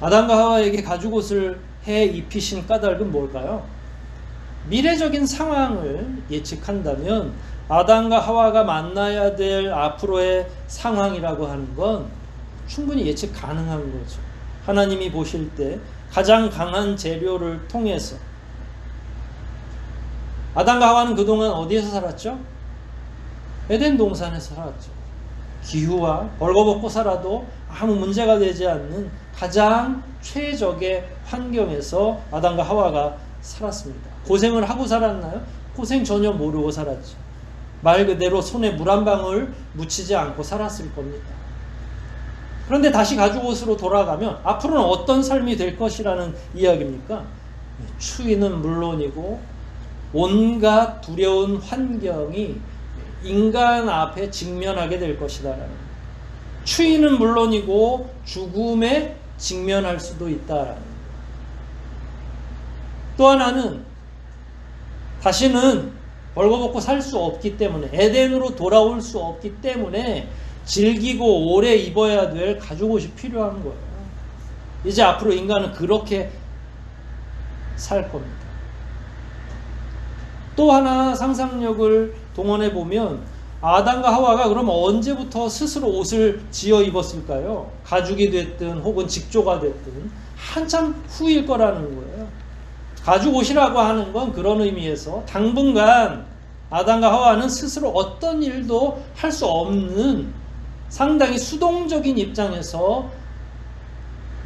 S1: 아담과 하와에게 가죽옷을 해 입히신 까닭은 뭘까요? 미래적인 상황을 예측한다면 아담과 하와가 만나야 될 앞으로의 상황이라고 하는 건 충분히 예측 가능한 거죠. 하나님이 보실 때 가장 강한 재료를 통해서 아담과 하와는 그동안 어디에서 살았죠? 에덴 동산에서 살았죠. 기후와 벌거벗고 살아도 아무 문제가 되지 않는 가장 최적의 환경에서 아담과 하와가 살았습니다. 고생을 하고 살았나요? 고생 전혀 모르고 살았죠. 말 그대로 손에 물 한 방울 묻히지 않고 살았을 겁니다. 그런데 다시 가죽옷으로 돌아가면 앞으로는 어떤 삶이 될 것이라는 이야기입니까? 추위는 물론이고 온갖 두려운 환경이 인간 앞에 직면하게 될 것이다라는 거예요. 추위는 물론이고 죽음에 직면할 수도 있다라는 거예요. 또 하나는 다시는 벌거벗고 살 수 없기 때문에, 에덴으로 돌아올 수 없기 때문에 질기고 오래 입어야 될 가죽옷이 필요한 거예요. 이제 앞으로 인간은 그렇게 살 겁니다. 또 하나 상상력을 동원해 보면 아담과 하와가 그럼 언제부터 스스로 옷을 지어 입었을까요? 가죽이 됐든 혹은 직조가 됐든 한참 후일 거라는 거예요. 가죽 옷이라고 하는 건 그런 의미에서 당분간 아담과 하와는 스스로 어떤 일도 할 수 없는 상당히 수동적인 입장에서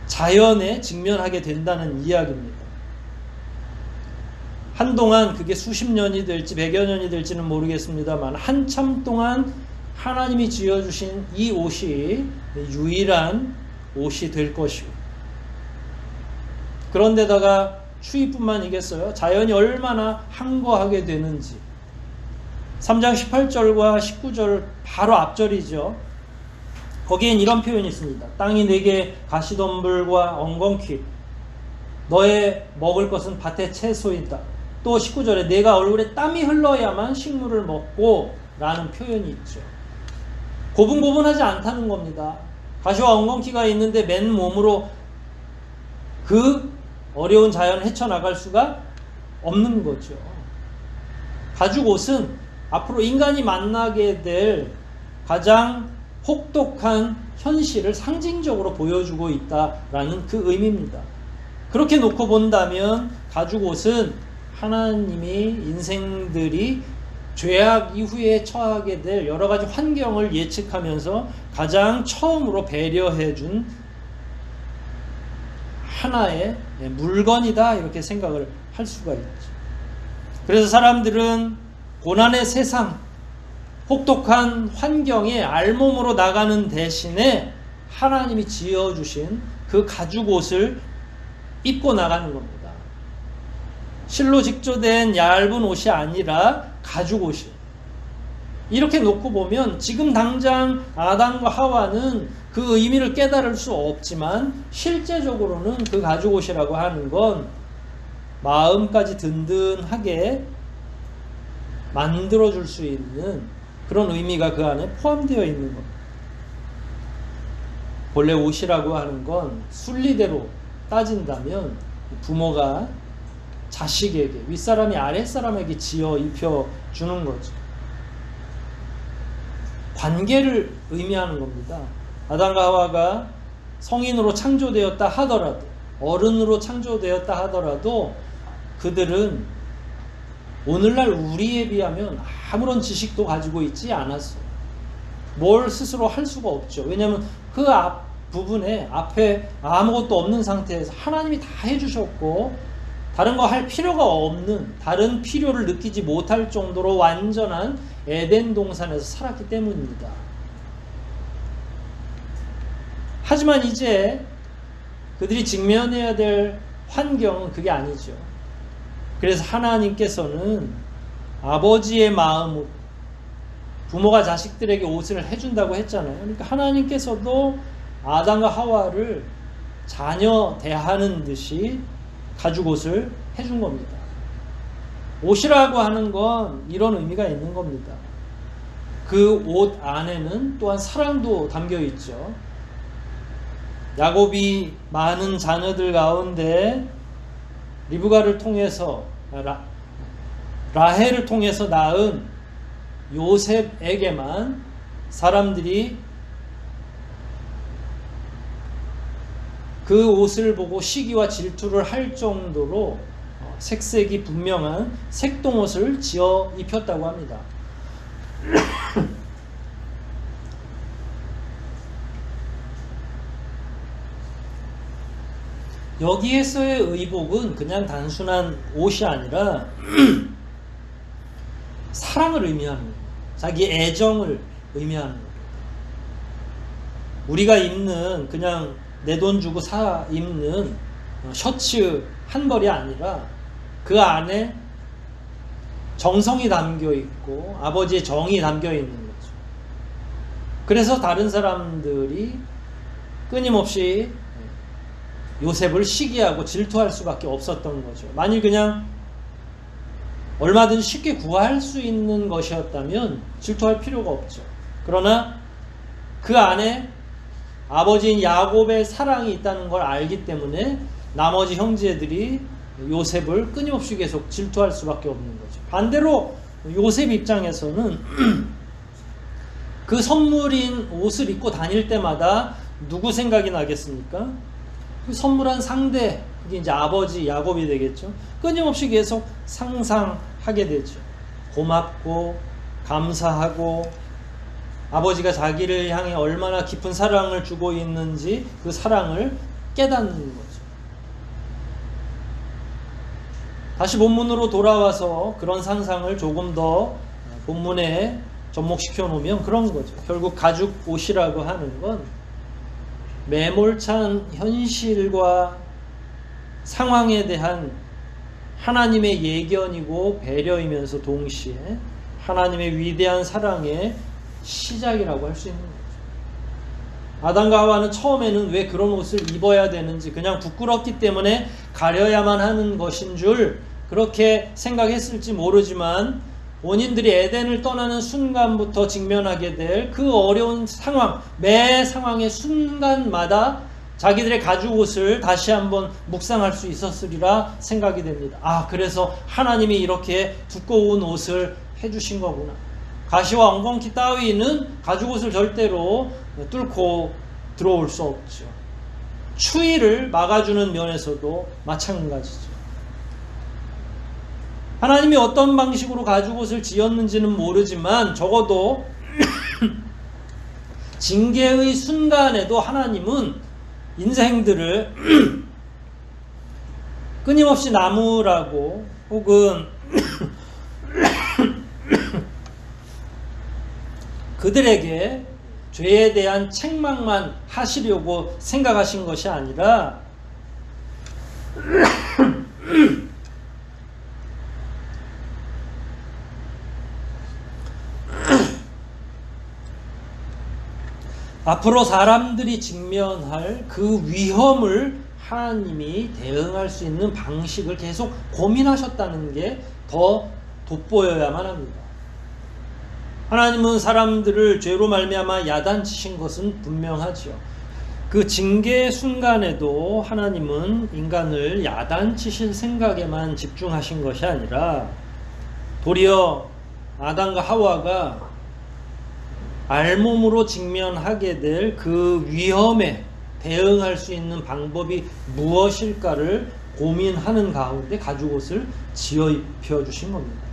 S1: 자연에 직면하게 된다는 이야기입니다. 한동안 그게 수십 년이 될지 100여 년이 될지는 모르겠습니다만 한참 동안 하나님이 지어주신 이 옷이 유일한 옷이 될 것이고, 그런데다가 추위뿐만이겠어요? 자연이 얼마나 항거하게 되는지. 3장 18절과 19절 바로 앞절이죠. 거기엔 이런 표현이 있습니다. 땅이 내게 가시덤불과 엉겅퀴, 너의 먹을 것은 밭의 채소이다. 또 19절에 내가 얼굴에 땀이 흘러야만 식물을 먹고 라는 표현이 있죠. 고분고분하지 않다는 겁니다. 가시와 엉겅퀴가 있는데 맨몸으로 그 어려운 자연을 헤쳐나갈 수가 없는 거죠. 가죽옷은 앞으로 인간이 만나게 될 가장 혹독한 현실을 상징적으로 보여주고 있다라는 그 의미입니다. 그렇게 놓고 본다면 가죽옷은 하나님이 인생들이 죄악 이후에 처하게 될 여러 가지 환경을 예측하면서 가장 처음으로 배려해 준 하나의 물건이다, 이렇게 생각을 할 수가 있죠. 그래서 사람들은 고난의 세상, 혹독한 환경에 알몸으로 나가는 대신에 하나님이 지어주신 그 가죽옷을 입고 나가는 겁니다. 실로 직조된 얇은 옷이 아니라 가죽옷이에요. 이렇게 놓고 보면 지금 당장 아담과 하와는 그 의미를 깨달을 수 없지만 실제적으로는 그 가죽옷이라고 하는 건 마음까지 든든하게 만들어줄 수 있는 그런 의미가 그 안에 포함되어 있는 겁니다. 본래 옷이라고 하는 건 순리대로 따진다면 부모가 자식에게, 윗사람이 아랫사람에게 지어 입혀주는 거죠. 관계를 의미하는 겁니다. 아담과 하와가 성인으로 창조되었다 하더라도, 어른으로 창조되었다 하더라도 그들은 오늘날 우리에 비하면 아무런 지식도 가지고 있지 않았어요. 뭘 스스로 할 수가 없죠. 왜냐하면 그 앞 부분에 앞에 아무것도 없는 상태에서 하나님이 다 해주셨고 다른 거 할 필요가 없는, 다른 필요를 느끼지 못할 정도로 완전한 에덴 동산에서 살았기 때문입니다. 하지만 이제 그들이 직면해야 될 환경은 그게 아니죠. 그래서 하나님께서는 아버지의 마음으로, 부모가 자식들에게 옷을 해준다고 했잖아요. 그러니까 하나님께서도 아담과 하와를 자녀 대하는 듯이 가죽옷을 해준 겁니다. 옷이라고 하는 건 이런 의미가 있는 겁니다. 그 옷 안에는 또한 사랑도 담겨 있죠. 야곱이 많은 자녀들 가운데 리브가를 통해서, 라헬을 통해서 낳은 요셉에게만 사람들이 그 옷을 보고 시기와 질투를 할 정도로 색색이 분명한 색동옷을 지어 입혔다고 합니다. 여기에서의 의복은 그냥 단순한 옷이 아니라 사랑을 의미하는 거예요. 자기 애정을 의미하는 거예요. 우리가 입는, 그냥 내 돈 주고 사 입는 셔츠 한 벌이 아니라 그 안에 정성이 담겨 있고 아버지의 정이 담겨 있는 거죠. 그래서 다른 사람들이 끊임없이 요셉을 시기하고 질투할 수밖에 없었던 거죠. 만일 그냥 얼마든지 쉽게 구할 수 있는 것이었다면 질투할 필요가 없죠. 그러나 그 안에 아버지인 야곱의 사랑이 있다는 걸 알기 때문에 나머지 형제들이 요셉을 끊임없이 계속 질투할 수밖에 없는 거죠. 반대로 요셉 입장에서는 그 선물인 옷을 입고 다닐 때마다 누구 생각이 나겠습니까? 그 선물한 상대, 그게 이제 아버지 야곱이 되겠죠. 끊임없이 계속 상상하게 되죠. 고맙고 감사하고 아버지가 자기를 향해 얼마나 깊은 사랑을 주고 있는지 그 사랑을 깨닫는 거죠. 다시 본문으로 돌아와서 그런 상상을 조금 더 본문에 접목시켜 놓으면 그런 거죠. 결국 가죽 옷이라고 하는 건 매몰찬 현실과 상황에 대한 하나님의 예견이고 배려이면서 동시에 하나님의 위대한 사랑의 시작이라고 할 수 있는 거죠. 아담과 하와는 처음에는 왜 그런 옷을 입어야 되는지, 그냥 부끄럽기 때문에 가려야만 하는 것인 줄 그렇게 생각했을지 모르지만, 본인들이 에덴을 떠나는 순간부터 직면하게 될 그 어려운 상황, 매 상황의 순간마다 자기들의 가죽옷을 다시 한번 묵상할 수 있었으리라 생각이 됩니다. 그래서 하나님이 이렇게 두꺼운 옷을 해주신 거구나. 가시와 엉겅퀴 따위는 가죽옷을 절대로 뚫고 들어올 수 없죠. 추위를 막아주는 면에서도 마찬가지죠. 하나님이 어떤 방식으로 가죽옷을 지었는지는 모르지만 적어도 징계의 순간에도 하나님은 인생들을 끊임없이 나무라고 혹은 그들에게 죄에 대한 책망만 하시려고 생각하신 것이 아니라 앞으로 사람들이 직면할 그 위험을 하나님이 대응할 수 있는 방식을 계속 고민하셨다는 게 더 돋보여야만 합니다. 하나님은 사람들을 죄로 말미암아 야단치신 것은 분명하지요. 그 징계의 순간에도 하나님은 인간을 야단치실 생각에만 집중하신 것이 아니라 도리어 아담과 하와가 알몸으로 직면하게 될 그 위험에 대응할 수 있는 방법이 무엇일까를 고민하는 가운데 가죽옷을 지어 입혀주신 겁니다.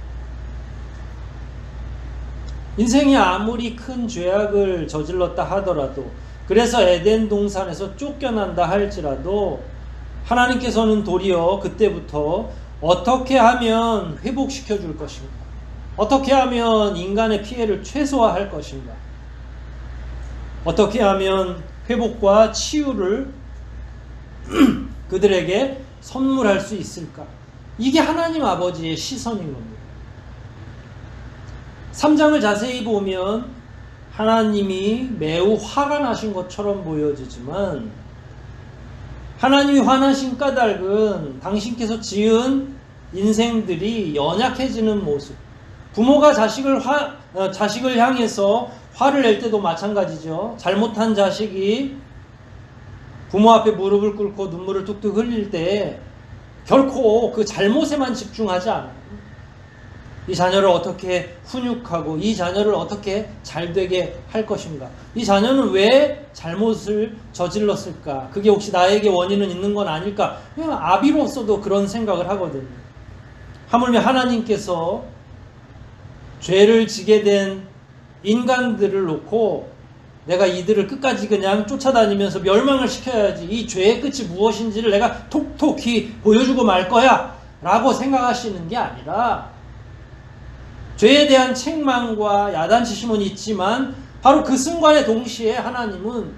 S1: 인생이 아무리 큰 죄악을 저질렀다 하더라도, 그래서 에덴 동산에서 쫓겨난다 할지라도 하나님께서는 도리어 그때부터 어떻게 하면 회복시켜 줄 것인가, 어떻게 하면 인간의 피해를 최소화할 것인가, 어떻게 하면 회복과 치유를 그들에게 선물할 수 있을까, 이게 하나님 아버지의 시선인 겁니다. 3장을 자세히 보면 하나님이 매우 화가 나신 것처럼 보여지지만, 하나님이 화나신 까닭은 당신께서 지은 인생들이 연약해지는 모습, 부모가 자식을 향해서 화를 낼 때도 마찬가지죠. 잘못한 자식이 부모 앞에 무릎을 꿇고 눈물을 뚝뚝 흘릴 때 결코 그 잘못에만 집중하지 않아요. 이 자녀를 어떻게 훈육하고 이 자녀를 어떻게 잘되게 할 것인가, 이 자녀는 왜 잘못을 저질렀을까, 그게 혹시 나에게 원인은 있는 건 아닐까, 그냥 아비로서도 그런 생각을 하거든요. 하물며 하나님께서 죄를 지게 된 인간들을 놓고 내가 이들을 끝까지 그냥 쫓아다니면서 멸망을 시켜야지, 이 죄의 끝이 무엇인지를 내가 톡톡히 보여주고 말 거야 라고 생각하시는 게 아니라, 죄에 대한 책망과 야단치심은 있지만 바로 그 순간에 동시에 하나님은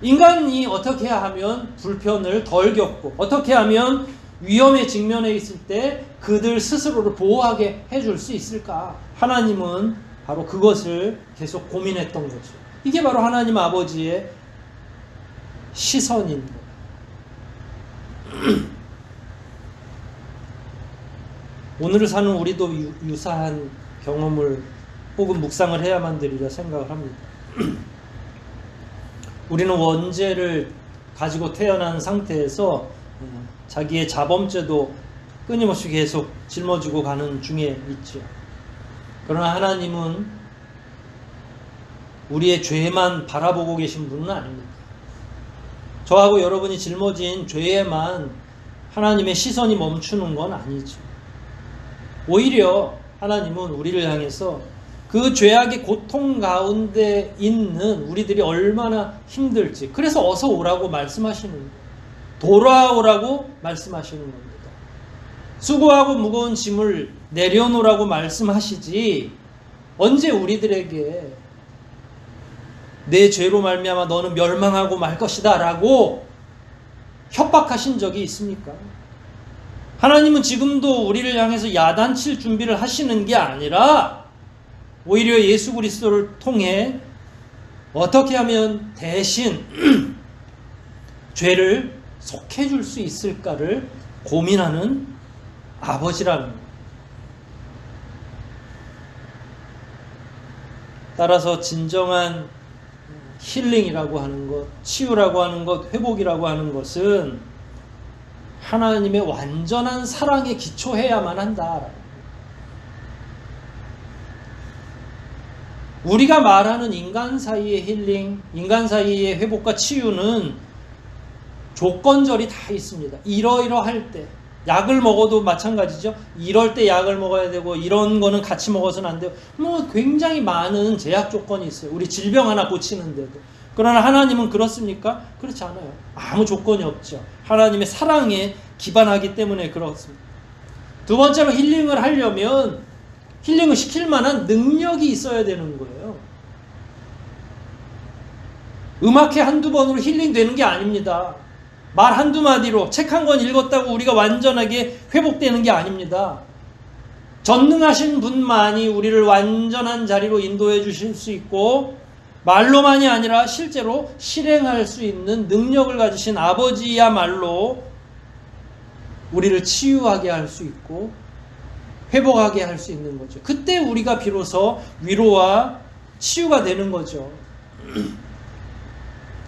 S1: 인간이 어떻게 하면 불편을 덜 겪고 어떻게 하면 위험에 직면해 있을 때 그들 스스로를 보호하게 해줄 수 있을까, 하나님은 바로 그것을 계속 고민했던 거죠. 이게 바로 하나님 아버지의 시선인 거예요. 오늘을 사는 우리도 유사한 경험을 혹은 묵상을 해야만 되리라 생각을 합니다. 우리는 원죄를 가지고 태어난 상태에서 자기의 자범죄도 끊임없이 계속 짊어지고 가는 중에 있죠. 그러나 하나님은 우리의 죄만 바라보고 계신 분은 아닙니다. 저하고 여러분이 짊어진 죄에만 하나님의 시선이 멈추는 건 아니죠. 오히려 하나님은 우리를 향해서 그 죄악의 고통 가운데 있는 우리들이 얼마나 힘들지, 그래서 어서 오라고 말씀하시는 거예요. 돌아오라고 말씀하시는 겁니다. 수고하고 무거운 짐을 내려놓으라고 말씀하시지, 언제 우리들에게 내 죄로 말미암아 너는 멸망하고 말 것이다 라고 협박하신 적이 있습니까? 하나님은 지금도 우리를 향해서 야단칠 준비를 하시는 게 아니라 오히려 예수 그리스도를 통해 어떻게 하면 대신 죄를 속해줄 수 있을까를 고민하는 아버지라는 거예요. 따라서 진정한 힐링이라고 하는 것, 치유라고 하는 것, 회복이라고 하는 것은 하나님의 완전한 사랑에 기초해야만 한다. 우리가 말하는 인간 사이의 힐링, 인간 사이의 회복과 치유는 조건절이 다 있습니다. 이러이러할 때, 약을 먹어도 마찬가지죠. 이럴 때 약을 먹어야 되고 이런 거는 같이 먹어서는 안 돼요. 뭐 굉장히 많은 제약 조건이 있어요. 우리 질병 하나 고치는데도. 그러나 하나님은 그렇습니까? 그렇지 않아요. 아무 조건이 없죠. 하나님의 사랑에 기반하기 때문에 그렇습니다. 두 번째로 힐링을 하려면 힐링을 시킬 만한 능력이 있어야 되는 거예요. 음악회 한두 번으로 힐링되는 게 아닙니다. 말 한두 마디로 책 한 권 읽었다고 우리가 완전하게 회복되는 게 아닙니다. 전능하신 분만이 우리를 완전한 자리로 인도해 주실 수 있고 말로만이 아니라 실제로 실행할 수 있는 능력을 가지신 아버지야말로 우리를 치유하게 할 수 있고 회복하게 할 수 있는 거죠. 그때 우리가 비로소 위로와 치유가 되는 거죠.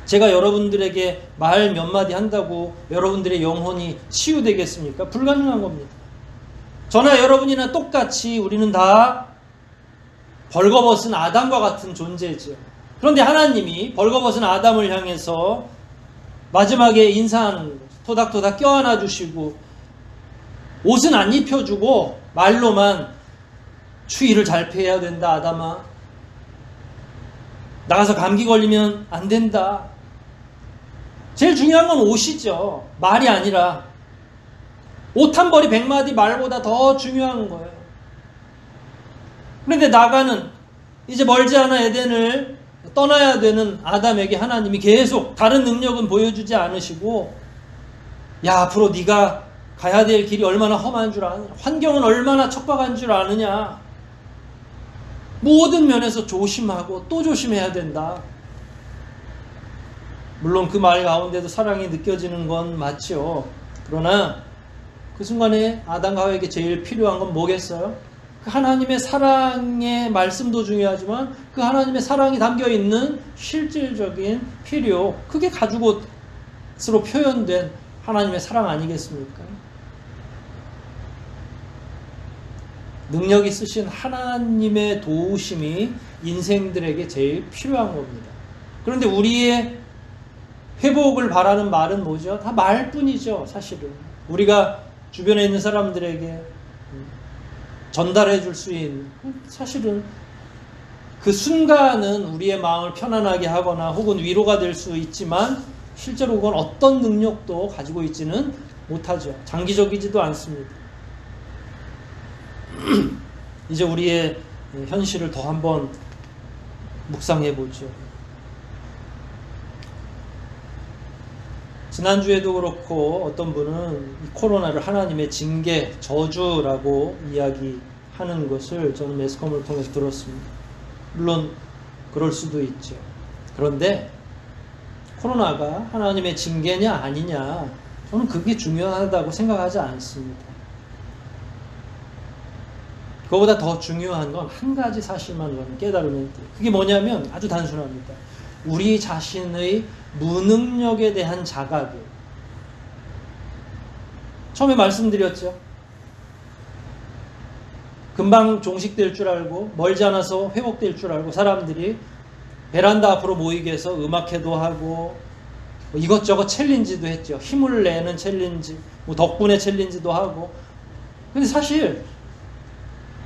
S1: 제가 여러분들에게 말 몇 마디 한다고 여러분들의 영혼이 치유되겠습니까? 불가능한 겁니다. 저나 여러분이나 똑같이 우리는 다 벌거벗은 아담과 같은 존재죠. 그런데 하나님이 벌거벗은 아담을 향해서 마지막에 인사하는 거죠. 토닥토닥 껴안아 주시고 옷은 안 입혀주고 말로만 추위를 잘 피해야 된다 아담아. 나가서 감기 걸리면 안 된다. 제일 중요한 건 옷이죠. 말이 아니라. 옷 한 벌이 100마디 말보다 더 중요한 거예요. 그런데 나가는 이제 멀지 않아 에덴을 떠나야 되는 아담에게 하나님이 계속 다른 능력은 보여주지 않으시고 야 앞으로 네가 가야 될 길이 얼마나 험한 줄 아느냐. 환경은 얼마나 척박한 줄 아느냐. 모든 면에서 조심하고 또 조심해야 된다. 물론 그 말 가운데도 사랑이 느껴지는 건 맞죠. 그러나 그 순간에 아담과 하와에게 제일 필요한 건 뭐겠어요? 그 하나님의 사랑의 말씀도 중요하지만 그 하나님의 사랑이 담겨있는 실질적인 필요, 그게 가죽옷으로 표현된 하나님의 사랑 아니겠습니까? 능력 있으신 하나님의 도우심이 인생들에게 제일 필요한 겁니다. 그런데 우리의 회복을 바라는 말은 뭐죠? 다 말뿐이죠, 사실은. 우리가 주변에 있는 사람들에게 전달해 줄 수 있는, 사실은 그 순간은 우리의 마음을 편안하게 하거나 혹은 위로가 될 수 있지만 실제로 그건 어떤 능력도 가지고 있지는 못하죠. 장기적이지도 않습니다. 이제 우리의 현실을 더 한번 묵상해 보죠. 지난주에도 그렇고 어떤 분은 이 코로나를 하나님의 징계, 저주라고 이야기하는 것을 저는 매스컴을 통해서 들었습니다. 물론 그럴 수도 있죠. 그런데 코로나가 하나님의 징계냐 아니냐, 저는 그게 중요하다고 생각하지 않습니다. 그거보다 더 중요한 건 한 가지 사실만 저는 깨달으면 돼요. 그게 뭐냐면 아주 단순합니다. 우리 자신의 무능력에 대한 자각이에요. 처음에 말씀드렸죠. 금방 종식될 줄 알고 멀지 않아서 회복될 줄 알고 사람들이 베란다 앞으로 모이게 해서 음악회도 하고 이것저것 챌린지도 했죠. 힘을 내는 챌린지, 덕분에 챌린지도 하고. 근데 사실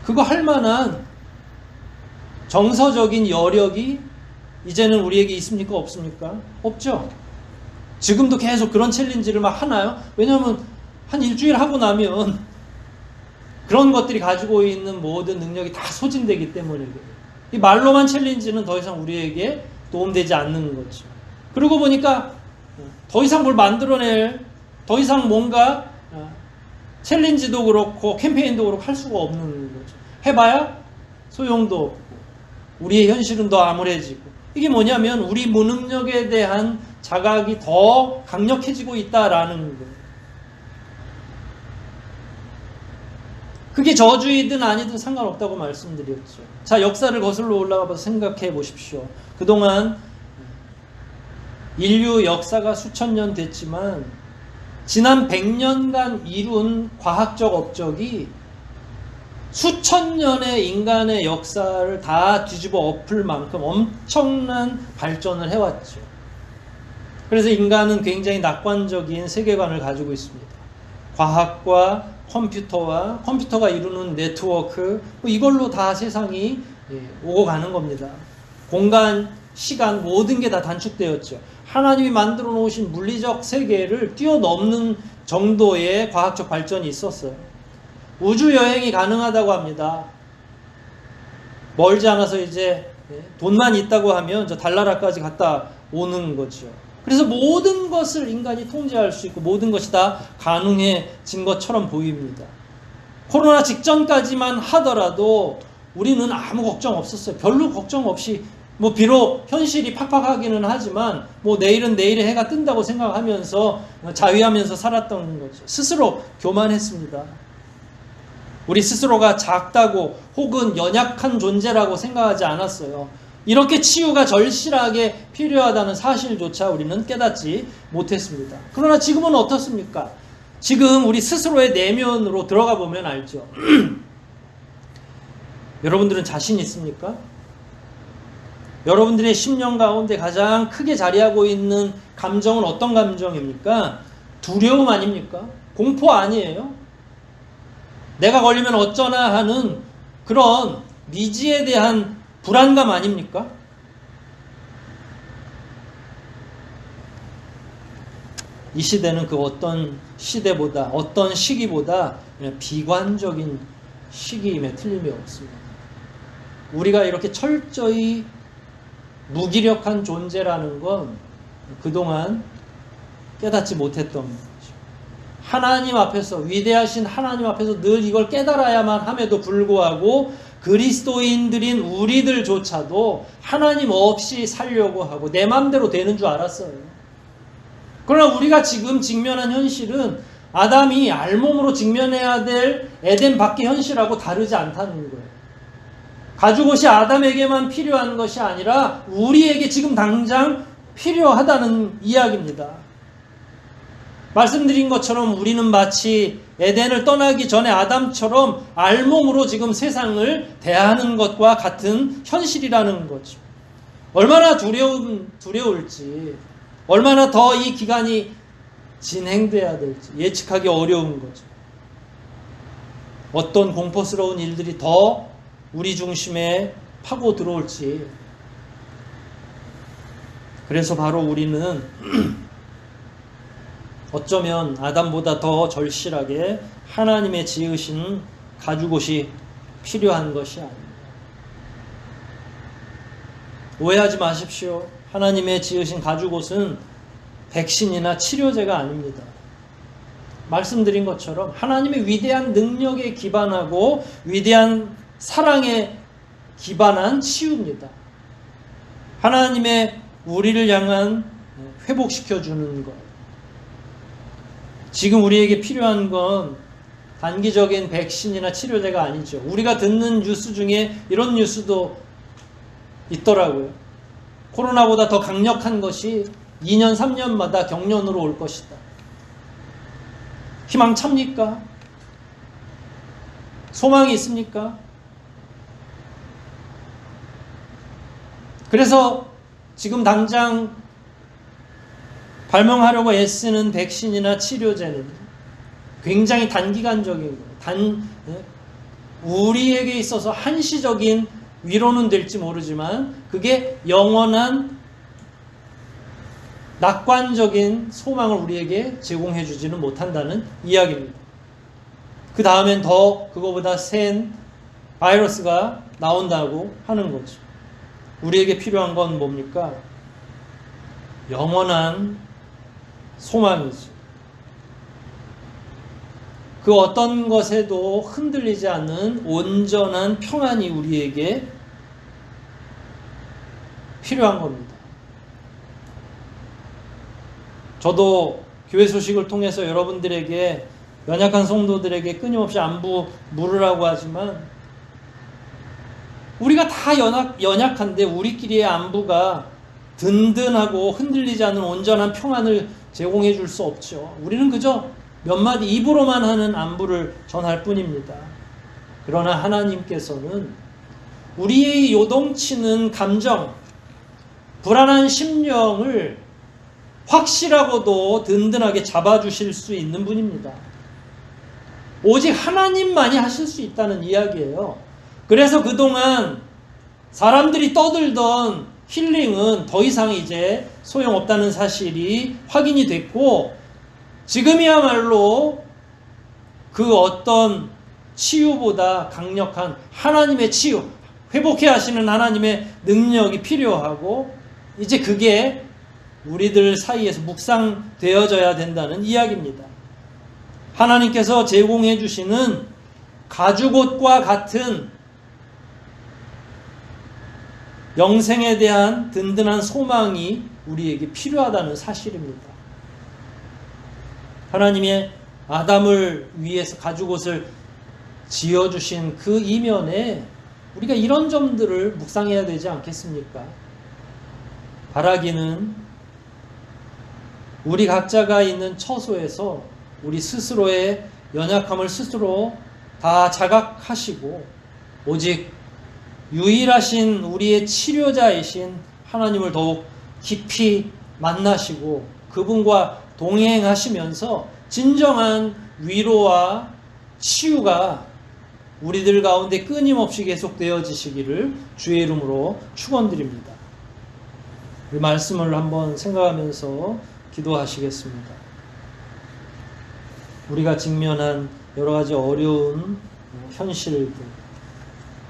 S1: 그거 할 만한 정서적인 여력이 이제는 우리에게 있습니까? 없습니까? 없죠. 지금도 계속 그런 챌린지를 막 하나요? 왜냐하면 한 일주일 하고 나면 그런 것들이 가지고 있는 모든 능력이 다 소진되기 때문에 이 말로만 챌린지는 더 이상 우리에게 도움되지 않는 거죠. 그러고 보니까 더 이상 뭘 만들어낼, 더 이상 뭔가 챌린지도 그렇고 캠페인도 그렇고 할 수가 없는 거죠. 해봐야 소용도 없고 우리의 현실은 더 암울해지고, 이게 뭐냐면 우리 무능력에 대한 자각이 더 강력해지고 있다라는 거예요. 그게 저주이든 아니든 상관없다고 말씀드렸죠. 자, 역사를 거슬러 올라가 봐서 생각해 보십시오. 그동안 인류 역사가 수천 년 됐지만 지난 100년간 이룬 과학적 업적이 수천 년의 인간의 역사를 다 뒤집어 엎을 만큼 엄청난 발전을 해왔죠. 그래서 인간은 굉장히 낙관적인 세계관을 가지고 있습니다. 과학과 컴퓨터가 이루는 네트워크, 이걸로 다 세상이 오고 가는 겁니다. 공간, 시간 모든 게 다 단축되었죠. 하나님이 만들어 놓으신 물리적 세계를 뛰어넘는 정도의 과학적 발전이 있었어요. 우주 여행이 가능하다고 합니다. 멀지 않아서 이제 돈만 있다고 하면 저 달나라까지 갔다 오는 거죠. 그래서 모든 것을 인간이 통제할 수 있고 모든 것이 다 가능해진 것처럼 보입니다. 코로나 직전까지만 하더라도 우리는 아무 걱정 없었어요. 별로 걱정 없이, 비록 현실이 팍팍하기는 하지만 내일은 내일의 해가 뜬다고 생각하면서 자위하면서 살았던 거죠. 스스로 교만했습니다. 우리 스스로가 작다고 혹은 연약한 존재라고 생각하지 않았어요. 이렇게 치유가 절실하게 필요하다는 사실조차 우리는 깨닫지 못했습니다. 그러나 지금은 어떻습니까? 지금 우리 스스로의 내면으로 들어가 보면 알죠. 여러분들은 자신 있습니까? 여러분들의 심령 가운데 가장 크게 자리하고 있는 감정은 어떤 감정입니까? 두려움 아닙니까? 공포 아니에요? 내가 걸리면 어쩌나 하는 그런 미지에 대한 불안감 아닙니까? 이 시대는 그 어떤 시대보다, 어떤 시기보다 비관적인 시기임에 틀림이 없습니다. 우리가 이렇게 철저히 무기력한 존재라는 건 그동안 깨닫지 못했던 거죠. 하나님 앞에서, 위대하신 하나님 앞에서 늘 이걸 깨달아야만 함에도 불구하고 그리스도인들인 우리들조차도 하나님 없이 살려고 하고 내 맘대로 되는 줄 알았어요. 그러나 우리가 지금 직면한 현실은 아담이 알몸으로 직면해야 될 에덴 밖의 현실하고 다르지 않다는 거예요. 가죽옷이 아담에게만 필요한 것이 아니라 우리에게 지금 당장 필요하다는 이야기입니다. 말씀드린 것처럼 우리는 마치 에덴을 떠나기 전에 아담처럼 알몸으로 지금 세상을 대하는 것과 같은 현실이라는 거죠. 얼마나 두려울지, 얼마나 더 이 기간이 진행돼야 될지 예측하기 어려운 거죠. 어떤 공포스러운 일들이 더 우리 중심에 파고 들어올지. 그래서 바로 우리는 어쩌면 아담보다 더 절실하게 하나님의 지으신 가죽옷이 필요한 것이 아닙니다. 오해하지 마십시오. 하나님의 지으신 가죽옷은 백신이나 치료제가 아닙니다. 말씀드린 것처럼 하나님의 위대한 능력에 기반하고 위대한 사랑에 기반한 치유입니다. 하나님의 우리를 향한 회복시켜주는 것. 지금 우리에게 필요한 건 단기적인 백신이나 치료제가 아니죠. 우리가 듣는 뉴스 중에 이런 뉴스도 있더라고요. 코로나보다 더 강력한 것이 2년, 3년마다 경련으로 올 것이다. 희망찹니까? 소망이 있습니까? 그래서 지금 당장 발명하려고 애쓰는 백신이나 치료제는 굉장히 단기간적인 거예요. 우리에게 있어서 한시적인 위로는 될지 모르지만 그게 영원한 낙관적인 소망을 우리에게 제공해 주지는 못한다는 이야기입니다. 그 다음엔 더 그거보다 센 바이러스가 나온다고 하는 거죠. 우리에게 필요한 건 뭡니까? 영원한 소망이지. 그 어떤 것에도 흔들리지 않는 온전한 평안이 우리에게 필요한 겁니다. 저도 교회 소식을 통해서 여러분들에게, 연약한 성도들에게 끊임없이 안부 물으라고 하지만 우리가 다 연약한데 우리끼리의 안부가 든든하고 흔들리지 않는 온전한 평안을 제공해 줄 수 없죠. 우리는 그저 몇 마디 입으로만 하는 안부를 전할 뿐입니다. 그러나 하나님께서는 우리의 요동치는 감정, 불안한 심령을 확실하고도 든든하게 잡아주실 수 있는 분입니다. 오직 하나님만이 하실 수 있다는 이야기예요. 그래서 그동안 사람들이 떠들던 힐링은 더 이상 이제 소용없다는 사실이 확인이 됐고, 지금이야말로 그 어떤 치유보다 강력한 하나님의 치유, 회복해 하시는 하나님의 능력이 필요하고, 이제 그게 우리들 사이에서 묵상되어져야 된다는 이야기입니다. 하나님께서 제공해 주시는 가죽옷과 같은 영생에 대한 든든한 소망이 우리에게 필요하다는 사실입니다. 하나님의 아담을 위해서 가죽옷을 지어주신 그 이면에 우리가 이런 점들을 묵상해야 되지 않겠습니까? 바라기는 우리 각자가 있는 처소에서 우리 스스로의 연약함을 스스로 다 자각하시고 오직 유일하신 우리의 치료자이신 하나님을 더욱 깊이 만나시고 그분과 동행하시면서 진정한 위로와 치유가 우리들 가운데 끊임없이 계속되어지시기를 주의 이름으로 축원드립니다. 이 말씀을 한번 생각하면서 기도하시겠습니다. 우리가 직면한 여러 가지 어려운 현실들,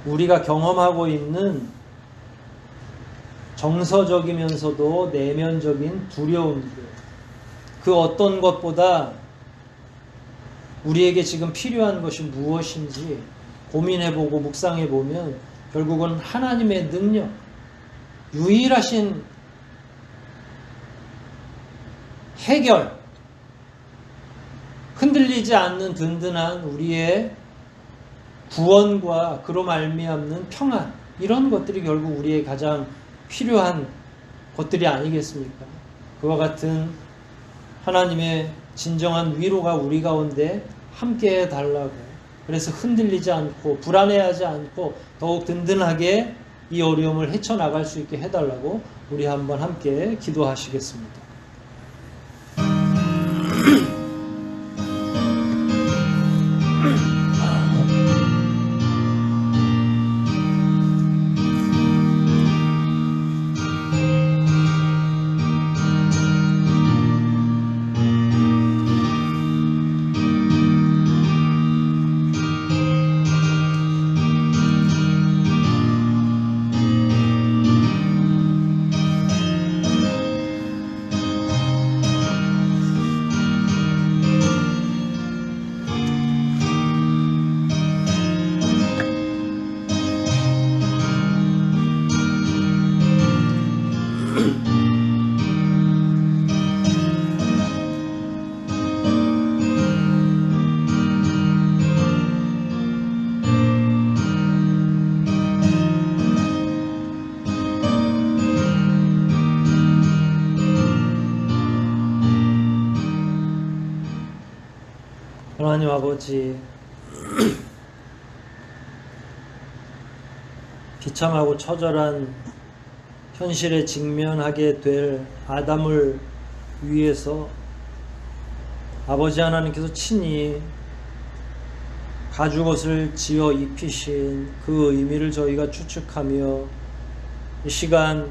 S1: 우리가 경험하고 있는 정서적이면서도 내면적인 두려움들, 그 어떤 것보다 우리에게 지금 필요한 것이 무엇인지 고민해보고 묵상해보면 결국은 하나님의 능력, 유일하신 해결, 흔들리지 않는 든든한 우리의 구원과 그로 말미암는 평안, 이런 것들이 결국 우리의 가장 필요한 것들이 아니겠습니까? 그와 같은 하나님의 진정한 위로가 우리 가운데 함께 해달라고, 그래서 흔들리지 않고 불안해하지 않고 더욱 든든하게 이 어려움을 헤쳐나갈 수 있게 해달라고 우리 한번 함께 기도하시겠습니다. 하나님 아버지, 비참하고 처절한 현실에 직면하게 될 아담을 위해서 아버지 하나님께서 친히 가죽옷을 지어 입히신 그 의미를 저희가 추측하며 이 시간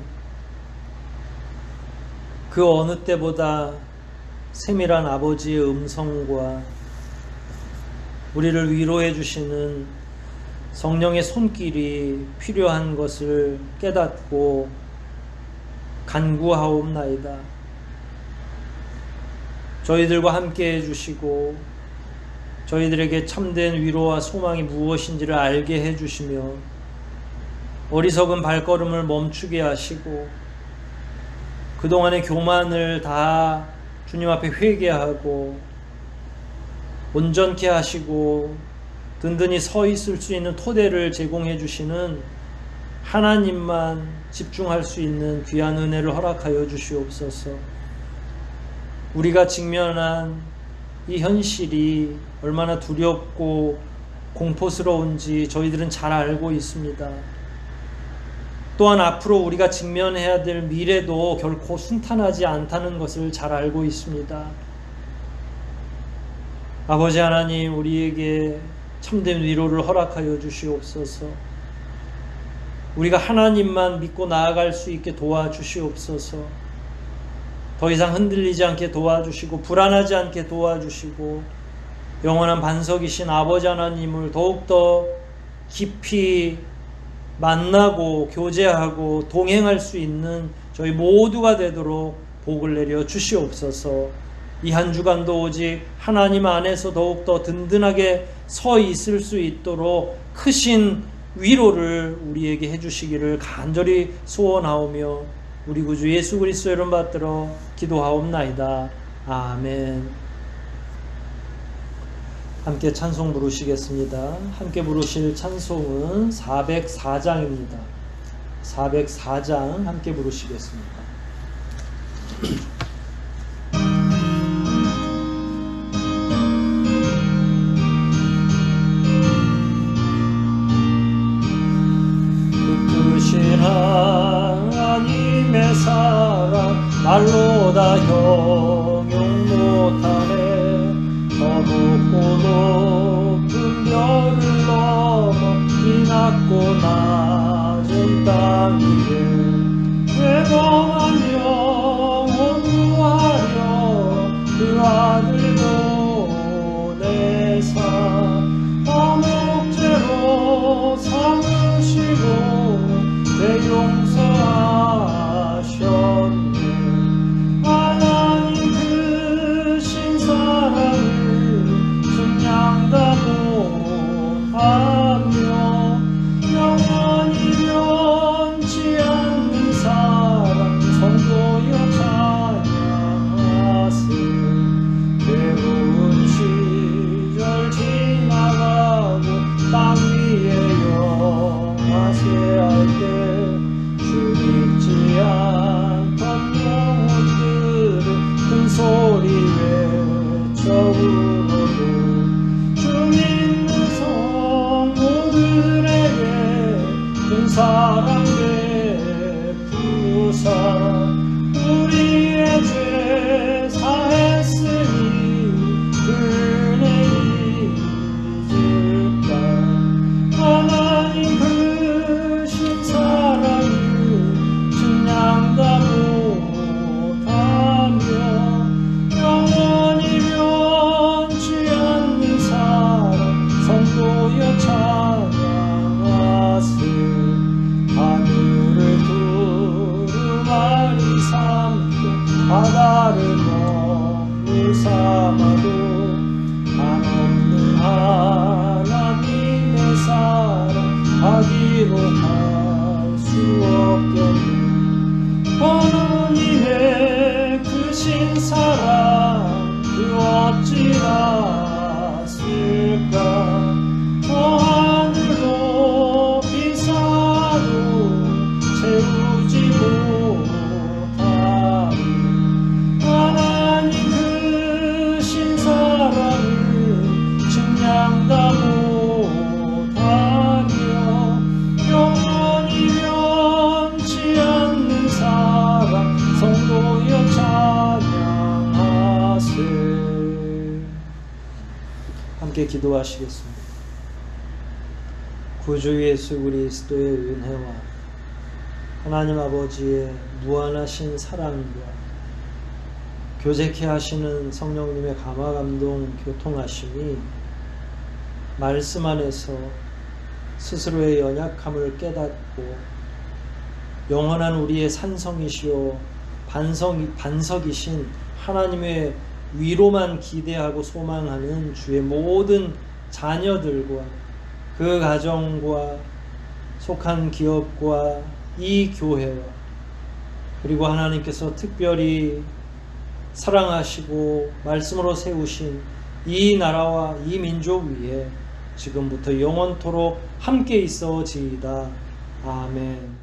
S1: 그 어느 때보다 세밀한 아버지의 음성과 우리를 위로해 주시는 성령의 손길이 필요한 것을 깨닫고 간구하옵나이다. 저희들과 함께 해주시고 저희들에게 참된 위로와 소망이 무엇인지를 알게 해주시며 어리석은 발걸음을 멈추게 하시고 그동안의 교만을 다 주님 앞에 회개하고 온전케 하시고 든든히 서 있을 수 있는 토대를 제공해 주시는 하나님만 집중할 수 있는 귀한 은혜를 허락하여 주시옵소서. 우리가 직면한 이 현실이 얼마나 두렵고 공포스러운지 저희들은 잘 알고 있습니다. 또한 앞으로 우리가 직면해야 될 미래도 결코 순탄하지 않다는 것을 잘 알고 있습니다. 아버지 하나님, 우리에게 참된 위로를 허락하여 주시옵소서. 우리가 하나님만 믿고 나아갈 수 있게 도와주시옵소서. 더 이상 흔들리지 않게 도와주시고 불안하지 않게 도와주시고 영원한 반석이신 아버지 하나님을 더욱더 깊이 만나고 교제하고 동행할 수 있는 저희 모두가 되도록 복을 내려 주시옵소서. 이 한 주간도 오직 하나님 안에서 더욱더 든든하게 서 있을 수 있도록 크신 위로를 우리에게 해주시기를 간절히 소원하오며 우리 구주 예수 그리스도의 이름 받들어 기도하옵나이다. 아멘. 함께 찬송 부르시겠습니다. 함께 부르실 찬송은 404장입니다. 404장 함께 부르시겠습니다. 크신 하나님의 사랑 말로 다 형용 못하네. 더 높고 높은 별을 넘어 이 낮고 낮은 땅 위에 대범한 영혼 구하려 그 아들 보내사 화목제로 삼으시고 대용서하셨네. 하나님 크신 사랑을 증량다 못하며 영원히 변치 않는 사랑 성도여 찬양하세. 괴로운 시절 지나가고 땅 위에 영하세 할 때 주 믿지 않던 영혼들은 큰 소리 외쳐 울어도 주 믿는 성도들에게 큰 사랑 베푸사 우리의 죄 사했으니 은혜 잊을까. 하나님 크신 사랑을 증량다 못하며 영원히 변치 않는 사랑 성도여 찬양하세. 하늘을 두루마리 삼고 바다를 먹물 삼아도 한없는 하나님의 사랑 하기로 할 수 없겠네. 하나님의 크신 사랑 그 어찌 났을까. 저 하늘 높이 쌓아도 채우지 못하리. 하나님 크신 사랑을 증량다 못하며 영원히 변치 않는 사랑 성도여 찬양하세. 함께 기도하시겠습니다. 구주 예수 그리스도의 은혜와 하나님 아버지의 무한하신 사랑과 교제케 하시는 성령님의 감화 감동 교통하심이 말씀 안에서 스스로의 연약함을 깨닫고 영원한 우리의 산성이시오 반석이신 하나님의 위로만 기대하고 소망하는 주의 모든 자녀들과 그 가정과 속한 기업과 이 교회와 그리고 하나님께서 특별히 사랑하시고 말씀으로 세우신 이 나라와 이 민족 위에 지금부터 영원토록 함께 있어지이다. 아멘.